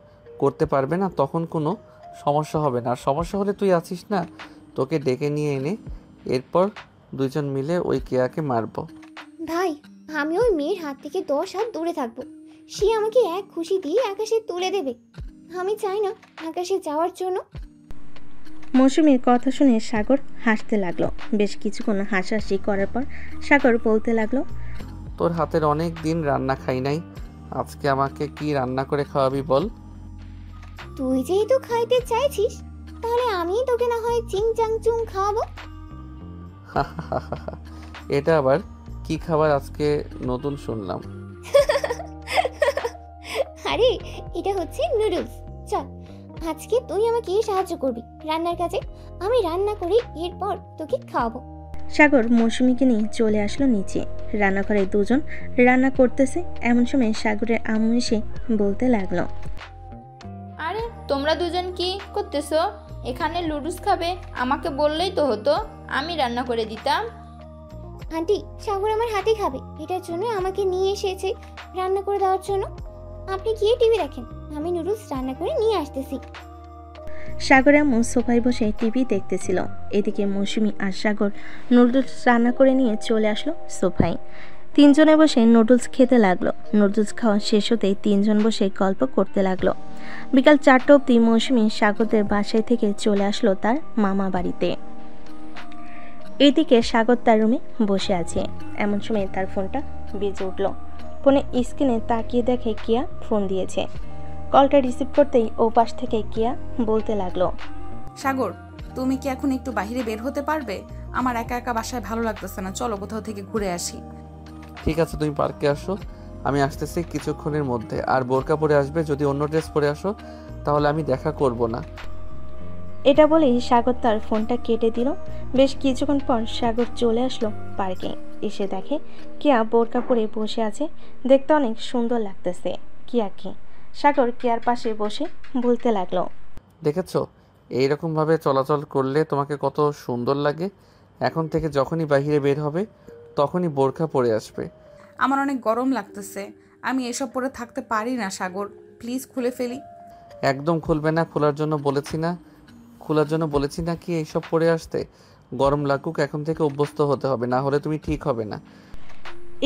করতে পারবে না, তখন কোনো সমস্যা হবে না। আর সমস্যা হলে তুই আছিস না, তোকে ডেকে নিয়ে এনে এরপর দুইজন মিলে ওই কেয়াকে মারবো। ভাই, আমি ওই মেয়ের হাত থেকে 10 হাত দূরে থাকবো। সে আমাকে এক খুশি দিয়ে আকাশে তুলে দেবে। আমি চাই না আকাশে যাওয়ার জন্য। মৌসুমীর কথা শুনে সাগর হাসতে লাগলো। বেশ কিছুক্ষণ হাসাহাসি করার পর সাগর বলতে লাগলো, তোর হাতের অনেক দিন রান্না খাই নাই, আজকে আমাকে কি রান্না করে খাওয়াবি বল? তুই যেহেতু খাইতে চাইছিস, তাহলে আমি তোকে না হয় চিং চাং চুং খাওয়াবো। এটা আবার কি খাবার আজকে নতুন শুনলাম? আরে এটা হচ্ছে নুডলস। চল, আজকে তুই আমাকে সাহায্য করবি রান্নার কাজে। আমি রান্না করি, এরপর তোকে খাওয়াবো। সাগর মৌসুমীকে নিয়ে চলে আসলো নিচে। রান্নাঘরে দুজন রান্না করতেছে। এমন সময় সাগরের আম্মু এসে বলতে লাগলো, আরে তোমরা দুজন কি করতেছো এখানে? লুডুস খাবে? আমাকে বললেই তো হতো, আমি রান্না করে দিতাম। আন্টি, সাগর আমার হাতে খাবে, এটার জন্য আমাকে নিয়ে এসেছে রান্না করে দেওয়ার জন্য। আপনি গিয়ে টিভি দেখেন, আমি নুডলস রান্না করে নিয়ে আসতেছি। সাগর আম্মু সোফায় বসে টিভি দেখতেছিল। এদিকে মৌসুমী আর সাগর নুডলস রান্না করে নিয়ে চলে আসলো সোফায়। তিনজনে বসে নুডলস খেতে লাগলো। নুডলস খাওয়া শেষ হতেই তিনজন বসে গল্প করতে লাগলো। বিকাল 4টা অবধি মৌসুমী সাগরদের বাসায় থেকে চলে আসলো তার মামা বাড়িতে। এইদিকে সাগর তার রুমে বসে আছে। এমন সময় তার ফোনটা বেজে উঠল। ফোনে স্ক্রিনে তাকিয়ে দেখে কিয়া ফোন দিয়েছে। কলটা রিসিভ করতেই ও পাশ থেকে কিয়া বলতে লাগলো, সাগর, তুমি কি এখন একটু বাইরে বের হতে পারবে? আমার একা একা বাসায় ভালো লাগতেছে না, চলো কোথাও থেকে ঘুরে আসি। ঠিক আছে, তুমি পার্কে আসো, আমি আসতেছি কিছুক্ষণের মধ্যে। আর বোরকা পরে আসবে, যদি অন্য ড্রেস পরে আসো তাহলে আমি দেখা করব না। এটা বলেই সাগর তার ফোনটা কেটে দিল। বেশ কিছুক্ষণ পর সাগর চলে আসলো পার্কে। এসে দেখে কিয়া বোরকা পরে বসে আছে। দেখতে অনেক সুন্দর লাগতেছে কিয়াকে। সাগর কিয়ার পাশে বসে বলতে লাগলো, দেখেছো এইরকমভাবে চলাচল করলে তোমাকে কত সুন্দর লাগে। এখন থেকে যখনই বাইরে বের হবে তখনই বোরকা পরে আসবে। আমার অনেক গরম লাগতেছে, আমি এসব পরে থাকতে পারি না। সাগর, প্লিজ খুলে ফেলি। একদম খুলবে না, খোলার জন্য বলেছি না কি এইসব পরে আসতে? গরম লাগুক, এখন থেকে অভ্যস্ত হতে হবে, না হলে তুমি ঠিক হবে না।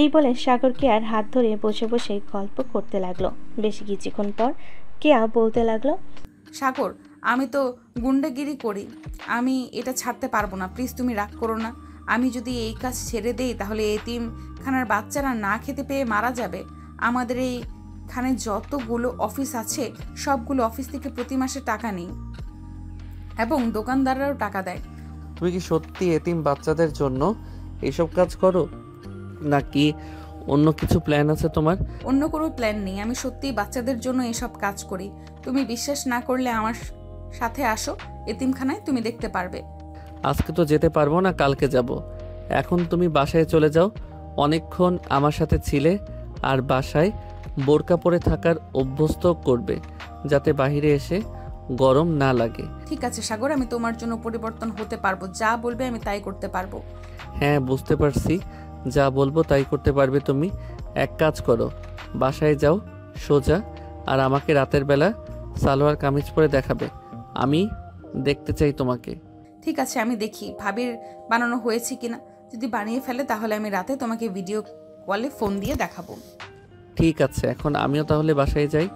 এই বলে সাগর কেয়ার হাত ধরে বসে বসে গল্প করতে লাগলো। বেশ কিছুক্ষণ পর কেয়া বলতে লাগলো, সাগর, আমি তো গুন্ডাগিরি করি, আমি এটা ছাড়তে পারবো না। প্লিজ তুমি রাগ করো না। আমি যদি এই কাজ ছেড়ে দেই তাহলে এতিমখানার বাচ্চারা না খেতে পেয়ে মারা যাবে। আমাদের এইখানে যতগুলো অফিস আছে সবগুলো অফিস থেকে প্রতি মাসে টাকা নেই এবং দোকানদাররাও টাকা দেয়। তুমি কি সত্যি এতিম বাচ্চাদের জন্য এইসব কাজ করো, নাকি অন্য কিছু প্ল্যান আছে তোমার? অন্য কোনো প্ল্যান নেই, আমি সত্যিই বাচ্চাদের জন্য এসব কাজ করি। তুমি বিশ্বাস না করলে আমার সাথে আসো এতিমখানায়, তুমি দেখতে পারবে। আজকে তো যেতে পারবো না, কালকে যাব। এখন তুমি বাসায় চলে যাও। অনেকক্ষণ আমার সাথে ছিলে, আর বাসায় বোরকা পরে থাকার অভ্যস্ত করবে, যাতে বাইরে এসে গরম না লাগে। ঠিক আছে সাগর, আমি তোমার জন্য পরিবর্তন হতে পারবো। যা বলবে আমি তাই করতে পারবো। হ্যাঁ, বুঝতে পারছি, যা বলবো তাই করতে পারবে তুমি। এক কাজ করো, বাসায় যাও সোজা, আর আমাকে রাতের বেলা সালোয়ার কামিজ পরে দেখাবে। আমি দেখতে চাই তোমাকে। ঠিক আছে, আমি দেখি ভাবির বানানো হয়েছে কিনা। যদি বানিয়ে ফেলে তাহলে আমি রাতে তোমাকে ভিডিও কলে ফোন দিয়ে দেখাবো। ঠিক আছে, এখন আমিও তাহলে বাসায় যাই।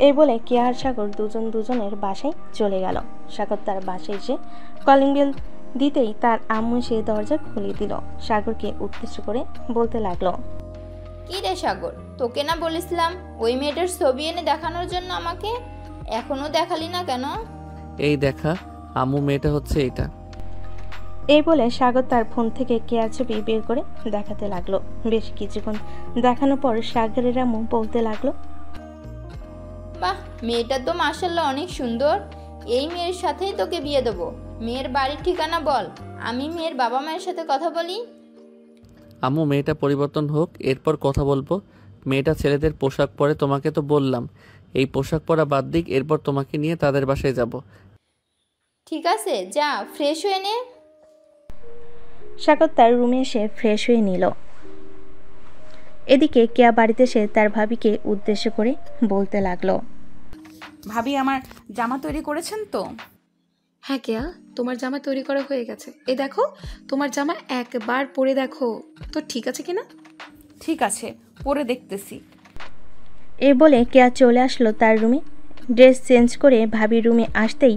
এই বলে কেয়া আর সাগর দুজনের বাসায় চলে গেল। সাগর তার বাসায় এসে কলিং বেল দিতেই তার আম্মু সে দরজা খুলে দিল। সাগরকে উদ্দেশ্য করে বলতে লাগলো, কি রে সাগর, তোকে না বলেছিলাম ওই মেয়েটার ছবি এনে দেখানোর জন্য আমাকে? এখনো দেখালি না কেন? এই দেখা, আম্মু, মেয়েটা হচ্ছে এটা। এই বলে সাগর তার ফোন থেকে কেয়ার ছবি বের করে দেখাতে লাগলো। বেশ কিছুক্ষণ দেখানোর পর সাগরের আম্মু বলতে লাগলো, বাহ, মেয়েটা তো মাশাআল্লাহ অনেক সুন্দর। এই মেয়ের সাথেই তোকে বিয়ে দেবো। মেয়ের বাড়ির ঠিকানা বল, আমি মেয়ের বাবা মায়ের সাথে কথা বলি। আম্মু, মেয়েটা পরিবর্তন হোক, এরপর কথা বলবো। মেয়েটা ছেলেদের পোশাক পরে, তোমাকে তো বললাম এই পোশাক পরা বাদ দিক, এরপর তোমাকে নিয়ে তাদের বাসায় যাব। ঠিক আছে, যা ফ্রেশ হয়ে নে। সাগর তার রুমে এসে ফ্রেশ হয়ে নিল। এদিকে কেয়া বাড়িতে এসে তার ভাবিকে উদ্দেশ্য করে বলতে লাগলো, ভাবি আমার জামা তৈরি করেছেন তো? হ্যাঁ কেয়া, তোমার জামা তৈরি করা হয়ে গেছে। এই দেখো, তোমার জামা একবার পরে দেখো তো ঠিক আছে কিনা। ঠিক আছে, পরে দেখতেছি। এই বলে কেয়া চলে আসলো তার রুমে। ড্রেস চেঞ্জ করে ভাবির রুমে আসতেই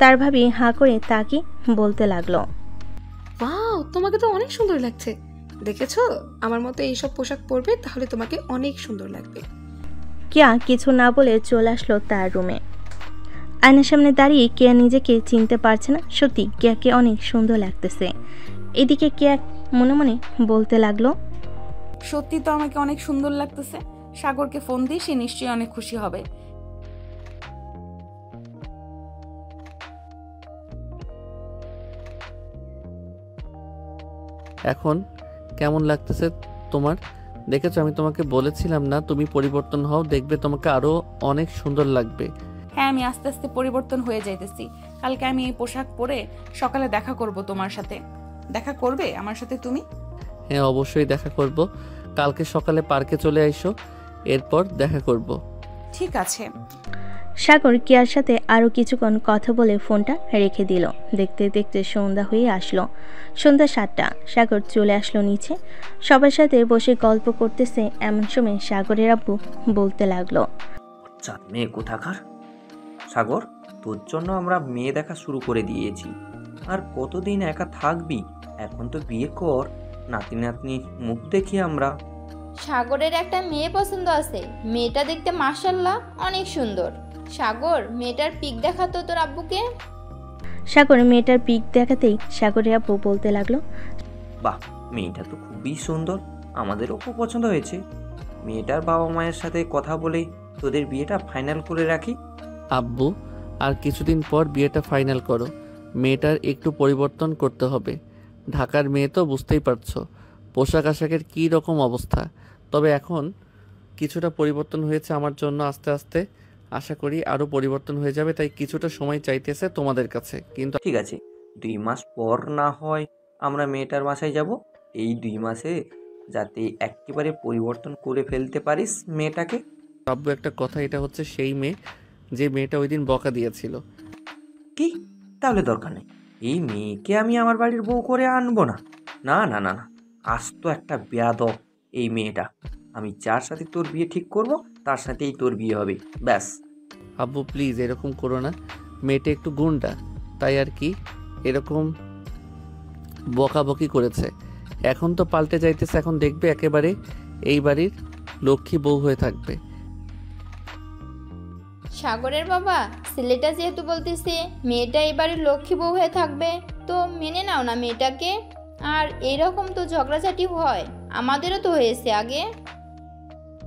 তার ভাবি হাঁ করে তাকিয়ে বলতে লাগলো, ওয়াও, তোমাকে তো অনেক সুন্দর লাগছে। দেখেছো, আমার মতো এইসব পোশাক পরবে তাহলে তোমাকে অনেক সুন্দর লাগবে। কেয়া কিছু না বলে চলে আসলো তার রুমে। আয়নার সামনে দাঁড়িয়ে কেয়া নিজেকে চিনতে পারছে না। সত্যি কেয়াকে অনেক সুন্দর লাগতেছে। এদিকে কেয়া মনে মনে বলতে লাগলো, সত্যি তো আমাকে অনেক সুন্দর লাগতেছে। সাগরকে ফোন দিই, সে নিশ্চয়ই অনেক খুশি হবে। এখন কেমন লাগতেছে তোমার? দেখেছো, আমি তোমাকে বলেছিলাম না তুমি পরিবর্তন হও, দেখবে তোমাকে আরো অনেক সুন্দর লাগবে। হ্যাঁ, আমি আস্তে আস্তে পরিবর্তন হয়ে যাইতেছি। কালকে আমি এই পোশাক পরে সকালে দেখা করব তোমার সাথে। দেখা করবে আমার সাথে তুমি? হ্যাঁ, অবশ্যই দেখা করব। কালকে সকালে পার্কে চলে আইসো, এরপর দেখা করব। ঠিক আছে। সাগর কেয়ার সাথে আরও কিছুক্ষণ কথা বলে ফোনটা রেখে দিল। দেখতে দেখতে সন্ধ্যা হয়ে আসলো। সন্ধ্যা 7টা। সাগর চলে আসলো নিচে। সবার সাথে বসে গল্প করতেছে। এমন সময় সাগরের আব্বু বলতে লাগলো, চাঁদ মেয়ে কোথাকার। সাগর, তোর জন্য আমরা মেয়ে দেখা শুরু করে দিয়েছি। আর কতদিন একা থাকবি? এখন তো বিয়ে কর, নাতি নাতনি মুখ দেখি আমরা। সাগরের একটা মেয়ে পছন্দ আছে। মেয়েটা দেখতে মাশাআল্লাহ অনেক সুন্দর। সাগর, মেয়েটার পিক দেখাতো তোর আব্বুকে। সাগর মেয়েটার পিক দেখাতেই সাগরের আব্বু বলতে লাগলো, বাহ, মেয়েটা তো খুবই সুন্দর, আমাদেরও খুব পছন্দ হয়েছে। মেয়েটার বাবা মায়ের সাথে কথা বলে তোদের বিয়েটা ফাইনাল করে রাখি। আব্বু, আর কিছুদিন পর বিয়েটা ফাইনাল করো। মেয়েটার একটু পরিবর্তন করতে হবে। ঢাকার মেয়ে তো বুঝতেই পারছো, পোশাক আশাকের কী রকম অবস্থা। তবে এখন কিছুটা পরিবর্তন হয়েছে আমার জন্য, আস্তে আস্তে আশা করি আরও পরিবর্তন হয়ে যাবে। তাই কিছুটা সময় চাইতেছে তোমাদের কাছে। কিন্তু ঠিক আছে, 2 মাস পর না হয় আমরা মেয়েটার বাসায় যাব। এই 2 মাসে যাতে একেবারে পরিবর্তন করে ফেলতে পারিস মেয়েটাকে। আব্বু, একটা কথা, এটা হচ্ছে সেই মেয়ে যে মেয়েটা ওই দিন বকা দিয়েছিল। কি? তাহলে দরকার নেই, এই মেয়েকে আমি আমার বাড়ির বউ করে আনবো না। না না না না, আজ তো একটা বেয়াদব এই মেয়েটা। আমি যার সাথে তোর বিয়ে ঠিক করব তার সাথেই তোর বিয়ে হবে, ব্যাস। আব্বু প্লিজ এরকম করো না। মেয়েটা একটু গুন্ডা, তাই আর কি এরকম বকাবকি করেছে। এখন তো পাল্টে যাইতেছে, এখন দেখবে একেবারে এই বাড়ির লক্ষ্মী বউ হয়ে থাকবে। সাগরের বাবা, ছেলেটা যেহেতু বলতেছে মেয়েটা এবারে লক্ষ্মী বউ হয়ে থাকবে, তো মেনে নাও না মেয়েটাকে। আর এরকম তো ঝগড়াঝাটি হয়, আমাদেরও তো হয়েছে আগে।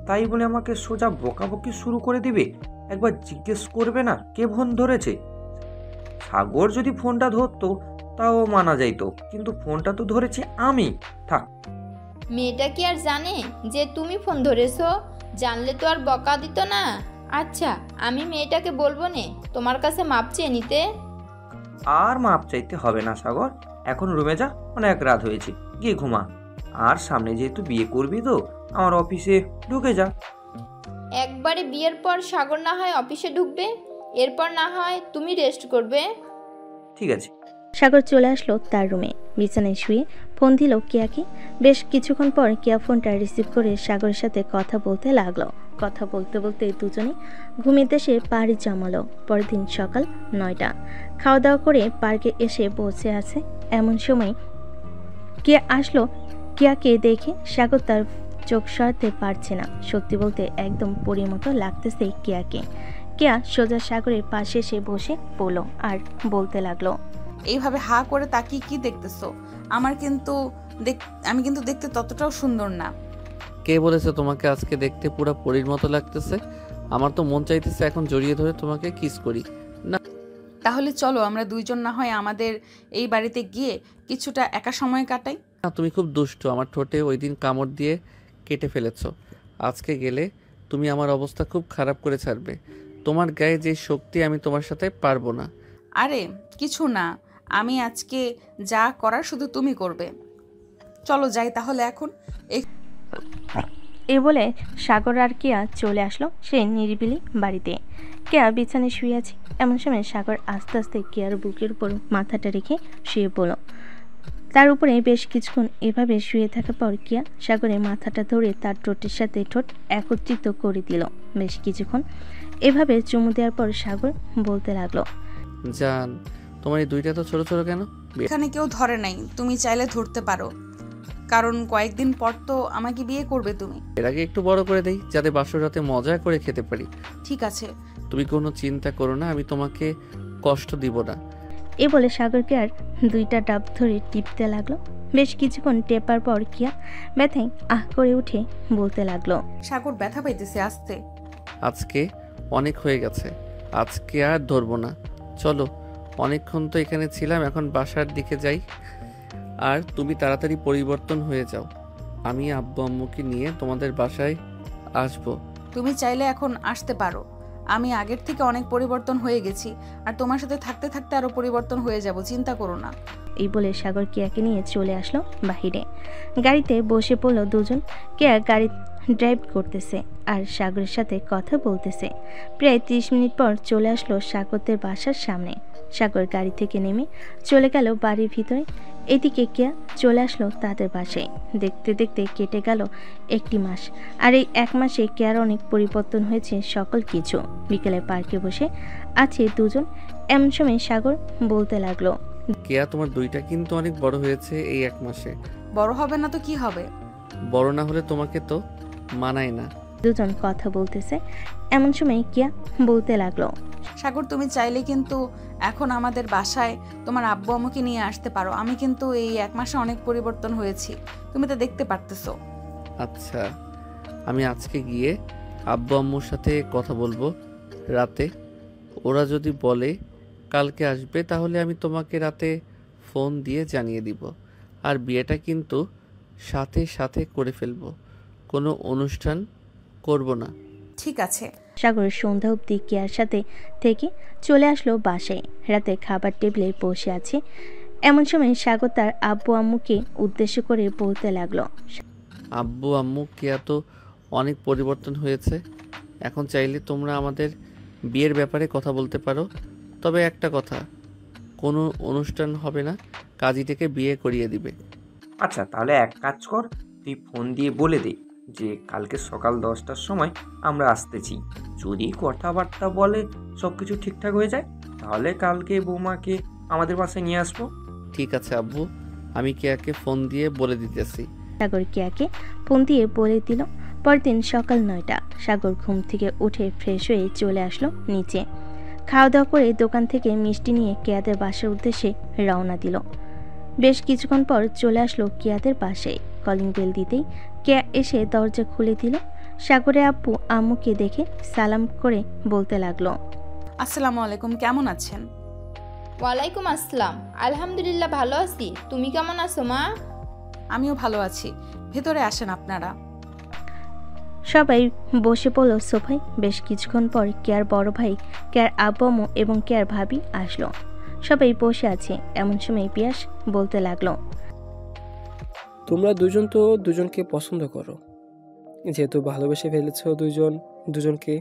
তাই বলে আমাকে সোজা বকাবকি শুরু করে দিবে? একবার জিজ্ঞেস করবে না কে ফোন ধরেছে? সাগর যদি ফোনটা ধরতো তাও মানা যাইতো, কিন্তু ফোনটা তো ধরেছি আমি। থাক। মেয়েটা কি আর জানে যে তুমি ফোন ধরেছো? জানলে তো আর বকা দিত না। আচ্ছা, আমি মেয়েটাকে বলবো নে তোমার কাছে মাপ চেয়ে নিতে। আর মাপ চাইতে হবে না সাগর, এখন রুমে যা, অনেক রাত হয়েছে, গিয়ে ঘুমা। আর সামনে যেহেতু বিয়ে করবি তো আমার অফিসে ঢুকে যা। একবারে বিয়ের পর সাগর না হয় অফিসে ঢুকবে, এরপর না হয় তুমি রেস্ট করবে। ঠিক আছে। সাগর চলে আসলো তার রুমে। বিছানায় শুয়ে ফোন দিল কেয়াকে। বেশ কিছুক্ষণ পর কেয়া ফোনটা রিসিভ করে সাগরের সাথে কথা বলতে লাগলো। কথা বলতে বলতে দুজনে ঘুমের দেশে পাড়ি জমালো। পরের দিন সকাল 9টা। খাওয়া দাওয়া করে পার্কে এসে বসে আছে। এমন সময় কেয়া আসলো। কেয়াকে দেখে সাগর তার চোখ সরাতে পারছে না। সত্যি বলতে একদম পরীর মতো লাগতেছে কেয়াকে। কেয়া সোজা সাগরের পাশে এসে বসে পড়ল আর বলতে লাগলো, এইভাবে হা করে তাকিয়ে কি দেখতেছো? আমি কিন্তু দেখতে ততটাও সুন্দর না। কে বলেছে তোমাকে আজকে দেখতে পুরো পরীর মতো লাগতেছে? আমার তো মন চাইতেছে এখন জড়িয়ে ধরে তোমাকে কিস করি। না, তাহলে চলো আমরা দুইজন না হয় আমাদের এই বাড়িতে গিয়ে কিছুটা একা সময় কাটাই। না, তুমি খুব দুষ্টু। আমার ঠোঁটে ওই দিন কামড় দিয়ে কেটে ফেলেছো। আজকে গেলে তুমি আমার অবস্থা খুব খারাপ করে ছাড়বে। তোমার গায়ে যে শক্তি, আমি তোমার সাথে পারবো না। আরে কিছু না, আমি আজকে যা করার শুধু তুমি করবে। চলো যাই তাহলে এখন। এ বলে সাগর আর কেয়া চলে আসলো সেই নিরিবিলি বাড়িতে। কেয়া বিছানায় শুয়ে আছে। এমন সময় সাগর আস্তে আস্তে কেয়ার বুকের উপর মাথাটা রেখে শুয়ে পড়ল। তার উপরে বেশ কিছুক্ষণ এভাবে শুয়ে থাকার পর কেয়া সাগরের মাথাটা ধরে তার ঠোঁটের সাথে ঠোঁট একত্রিত করে দিল। বেশ কিছুক্ষণ এভাবে চুমু দেওয়ার পর সাগর বলতে লাগলো, জান, তোমার এই দুইটা তো ছোট ছোট কেন? এখানে কেউ ধরে নাই, তুমি চাইলে ধরতে পারো, কারণ কয়েকদিন পর তো আমাকে বিয়ে করবে তুমি। এর আগে একটু বড় করে দেই, যাতে বাসর রাতে মজা করে খেতে পারি। ঠিক আছে। তুমি কোনো চিন্তা করো না, আমি তোমাকে কষ্ট দিব না। এ বলে সাগরকে আর দুইটা ডাব ধরে টিপতে লাগলো। বেশ কিছুক্ষণ টেপার পর কিয়া ব্যথায় আহ করে উঠে বলতে লাগলো, সাগর ব্যথা পাইতেছে, আসতে। আজকে অনেক হয়ে গেছে, আজকে আর ধরবো না। চলো, অনেকক্ষণ তো এখানে ছিলাম, এখন বাসার দিকে যাই। আর তুমি তাড়াতাড়ি পরিবর্তন হয়ে যাও, আমি আব্বু আম্মুকে নিয়ে তোমাদের বাসায় আসবো। তুমি চাইলে এখন আসতে পারো, আমি আগের থেকে অনেক পরিবর্তন হয়ে গেছি, আর তোমার সাথে থাকতে থাকতে আরো পরিবর্তন হয়ে যাব, চিন্তা করো না। এই বলে সাগর কেয়াকে নিয়ে চলে আসলো বাহিরে। গাড়িতে বসে পড়লো দুজন। কেয়া গাড়ি ড্রাইভ করতেছে আর সাগরের সাথে কথা বলতেছে। প্রায় 30 মিনিট পর চলে আসলো সাগরদের বাসার সামনে। সাগর গাড়ি থেকে নেমে চলে গেল বাড়ির ভিতরে। এদিকে কেয়া চলে আসলো তাদের বাসায়। দেখতে দেখতে কেটে গেল 1 মাস। আর এই 1 মাসে কেয়ার অনেক পরিবর্তন হয়েছে সকল কিছু। বিকেলে পার্কে বসে আছে দুজন। এমন সময় সাগর বলতে লাগলো, কেয়া, তোমার দুইটা কিন্তু অনেক বড় হয়েছে এই 1 মাসে। বড় হবে না তো কি হবে? বড় না হলে তোমাকে তো মানায় না। দুজন কথা বলতেছে। এমন সময় কিয়া বলতে লাগলো, সাগর, তুমি চাইলে কিন্তু এখন আমাদের বাসায় তোমার আব্বু আম্মুকে নিয়ে আসতে পারো। আমি কিন্তু এই 1 মাসে অনেক পরিবর্তন হয়েছি, তুমি তো দেখতে পারতেছো। আচ্ছা, আমি আজকে গিয়ে আব্বু আম্মুর সাথে কথা বলবো রাতে। ওরা যদি বলে কালকে আসবে, তাহলে আমি তোমাকে রাতে ফোন দিয়ে জানিয়ে দিব। আর বিয়েটা কিন্তু সাথে সাথে করে ফেলবো, কোনো অনুষ্ঠান করব না। ঠিক আছে। সাগর সন্ধ্যা অবধি কেয়ার সাথে থেকে চলে আসলো বাসায়। রাতে খাবার টেবিলে বসে আছে। এমন সময় সাগর তার আব্বু আম্মুকে উদ্দেশ্য করে বলতে লাগলো, আব্বু আম্মু, কেয়া তো অনেক পরিবর্তন হয়েছে। এখন চাইলে তোমরা আমাদের বিয়ের ব্যাপারে কথা বলতে পারো। তবে একটা কথা, কোনো অনুষ্ঠান হবে না, কাজী থেকে বিয়ে করিয়ে দিবে। আচ্ছা, তাহলে এক কাজ কর, তুই ফোন দিয়ে বলে দে যে কালকে সকাল 10টার সময় আমরা আসতেছি। যদি কথাবার্তা বলে সব কিছু ঠিকঠাক হয়ে যায়, তাহলে কালকে বৌমাকে আমাদের বাসায় নিয়ে আসবো। ঠিক আছে আব্বু, আমি কেয়াকে ফোন দিয়ে বলে দিতেছি। সাগর কেয়াকে ফোন দিয়ে বলে দিল। পরদিন সকাল 9টা। সাগর ঘুম থেকে উঠে ফ্রেশ হয়ে চলে আসলো নিচে। খাওয়া দাওয়া করে দোকান থেকে মিষ্টি নিয়ে কেয়াদের বাসার উদ্দেশ্যে রওনা দিল। বেশ কিছুক্ষণ পর চলে আসলো কেয়াদের বাসায়। কলিং বেল দিতেই কেয়া এসে দরজা খুলে দিল। সাগরের আব্বু আম্মুকে দেখে সালাম করে বলতে লাগলো, আসসালামু আলাইকুম, কেমন আছেন? ওয়ালাইকুম আসসালাম। আলহামদুলিল্লাহ ভালো আছি, তুমি কেমন আছো মা? আমিও ভালো আছি, ভেতরে আসেন আপনারা। সবাই বসে পড়ল সোফায়। বেশ কিছুক্ষণ পর কেয়ার বড় ভাই, কেয়ার আব্বু আম্মু এবং কেয়ার ভাবি আসলো। সবাই বসে আছে। এমন সময় পিয়াস বলতে লাগলো, তোমরা দুজন তো দুজনকে পছন্দ করো, যেহেতু ভালোবেসে ফেলেছো দুজনকে,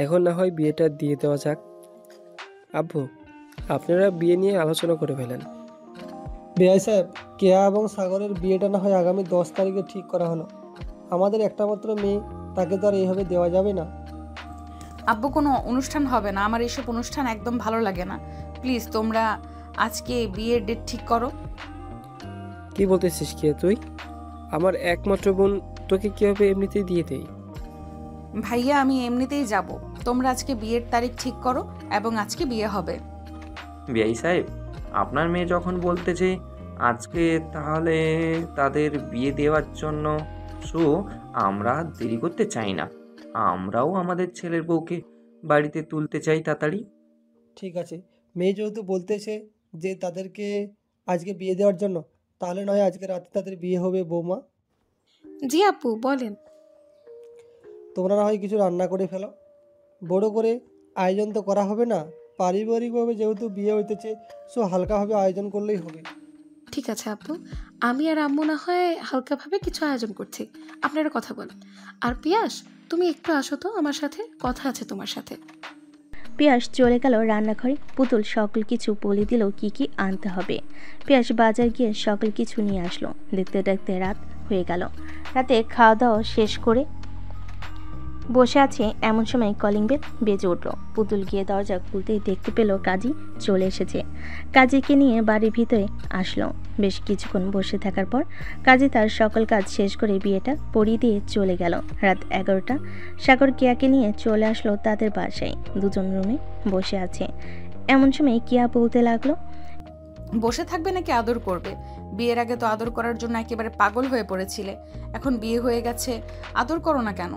এখন না হয় বিয়েটা দিয়ে দেওয়া যাক। আব্বু, আপনারা বিয়ে নিয়ে আলোচনা করে ফেলেন। বেআই সাহেব, কেয়া এবং সাগরের বিয়েটা না হয় আগামী 10 তারিখে ঠিক করা হলো। আমাদের একটা মাত্র মেয়ে, তাকে তো আর এইভাবে দেওয়া যাবে না। আব্বু, কোনো অনুষ্ঠান হবে না, আমার এইসব অনুষ্ঠান একদম ভালো লাগে না। প্লিজ তোমরা আজকে বিয়ের ডেট ঠিক করো। কি বলতেছিস কে তুই? আমার একমাত্র বোন, তোকে কিভাবে এমনিতেই দিয়ে দেই? ভাইয়া, আমি এমনিতেই যাব, তোমরা আজকে বিয়ের তারিখ ঠিক করো এবং আজকে বিয়ে হবে। বিআই সাহেব, আপনার মেয়ে যখন বলতেছে আজকে, তাহলে তাদের বিয়ে দেওয়ার জন্য আমরা দেরি করতে চাই না। আমরাও আমাদের ছেলের বউকে বাড়িতে তুলতে চাই তাড়াতাড়ি। ঠিক আছে, মেয়ে যেহেতু বলতেছে যে তাদেরকে আজকে বিয়ে দেওয়ার জন্য, তাহলে নয় আজকে রাতে তাদের বিয়ে হবে বৌমা। জি আপু, বলেন। তোমরা না হয় কিছু রান্না করে ফেলো, বড় করে আয়োজন তো করা হবে না, পারিবারিকভাবে যেহেতু বিয়ে হইতেছে, হালকাভাবে আয়োজন করলেই হবে। ঠিক আছে আপু, আমি আর আম্মু না হয় হালকাভাবে কিছু আয়োজন করছি, আপনারা কথা বলেন। আর পিয়াস, তুমি একটু আসো তো আমার সাথে, কথা আছে তোমার সাথে। পিয়াস চলে গেল রান্নাঘরে। পুতুল সকল কিছু বলে দিল কি কি আনতে হবে। পিয়াস বাজার গিয়ে সকল কিছু নিয়ে আসলো। দেখতে দেখতে রাত হয়ে গেল। রাতে খাওয়া দাওয়া শেষ করে বসে আছে, এমন সময় কলিং বেল বেজে উঠল। পুতুল গিয়ে দরজা খুলতেই দেখতে পেল কাজী চলে এসেছে। কাজীকে নিয়ে বাড়ির ভিতরে আসলো। বেশ কিছুক্ষণ বসে থাকার পর কাজী তার সকল কাজ শেষ করে বিয়েটা পরিয়ে দিয়ে চলে গেল। রাত 11টা। সাগর কিয়াকে নিয়ে চলে আসলো তাদের বাসায়। দুজন রুমে বসে আছে। এমন সময় কিয়া বলতে লাগলো, বসে থাকবে নাকি আদর করবে? বিয়ের আগে তো আদর করার জন্য একেবারে পাগল হয়ে পড়েছিলে, এখন বিয়ে হয়ে গেছে, আদর করো না কেন?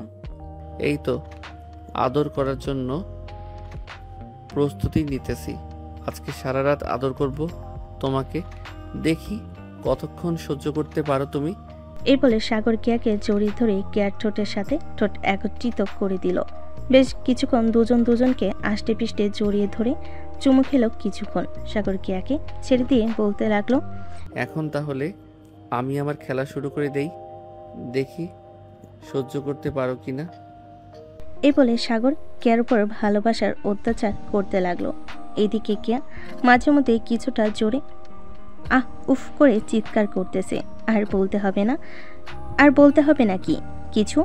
এই তো আদর করার জন্য প্রস্তুতি নিতেছি। আজকে সারা রাত আদর করব তোমাকে, দেখি কতক্ষণ সহ্য করতে পারো তুমি। এই বলে সাগর কিয়াকে জড়িয়ে ধরে কেয়ার ঠোঁটের সাথে ঠোঁট একত্রিত করে দিল। বেশ কিছুক্ষণ দুজন দুজনকে আষ্টে পিষ্টে জড়িয়ে ধরে চুমু খেল কিছুক্ষণ। সাগর কিয়াকে ছেড়ে দিয়ে বলতে লাগলো, এখন তাহলে আমি আমার খেলা শুরু করে দেই, দেখি সহ্য করতে পারো কিনা। এই বলে সাগর কেয়ার উপর ভালোবাসার অত্যাচার করতে লাগলো। এদিকে কেয়া মাঝে মধ্যে কিছুটা জোরে আহ উফ করে চিৎকার করতেছে। আর বলতে হবে না কি কিছু?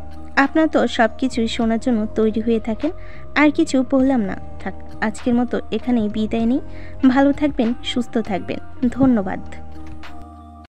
আপনার তো সব কিছুই শোনার জন্য তৈরি হয়ে থাকেন। আর কিছু বললাম না, থাক আজকের মতো এখানেই বিদায় নেই। ভালো থাকবেন, সুস্থ থাকবেন, ধন্যবাদ।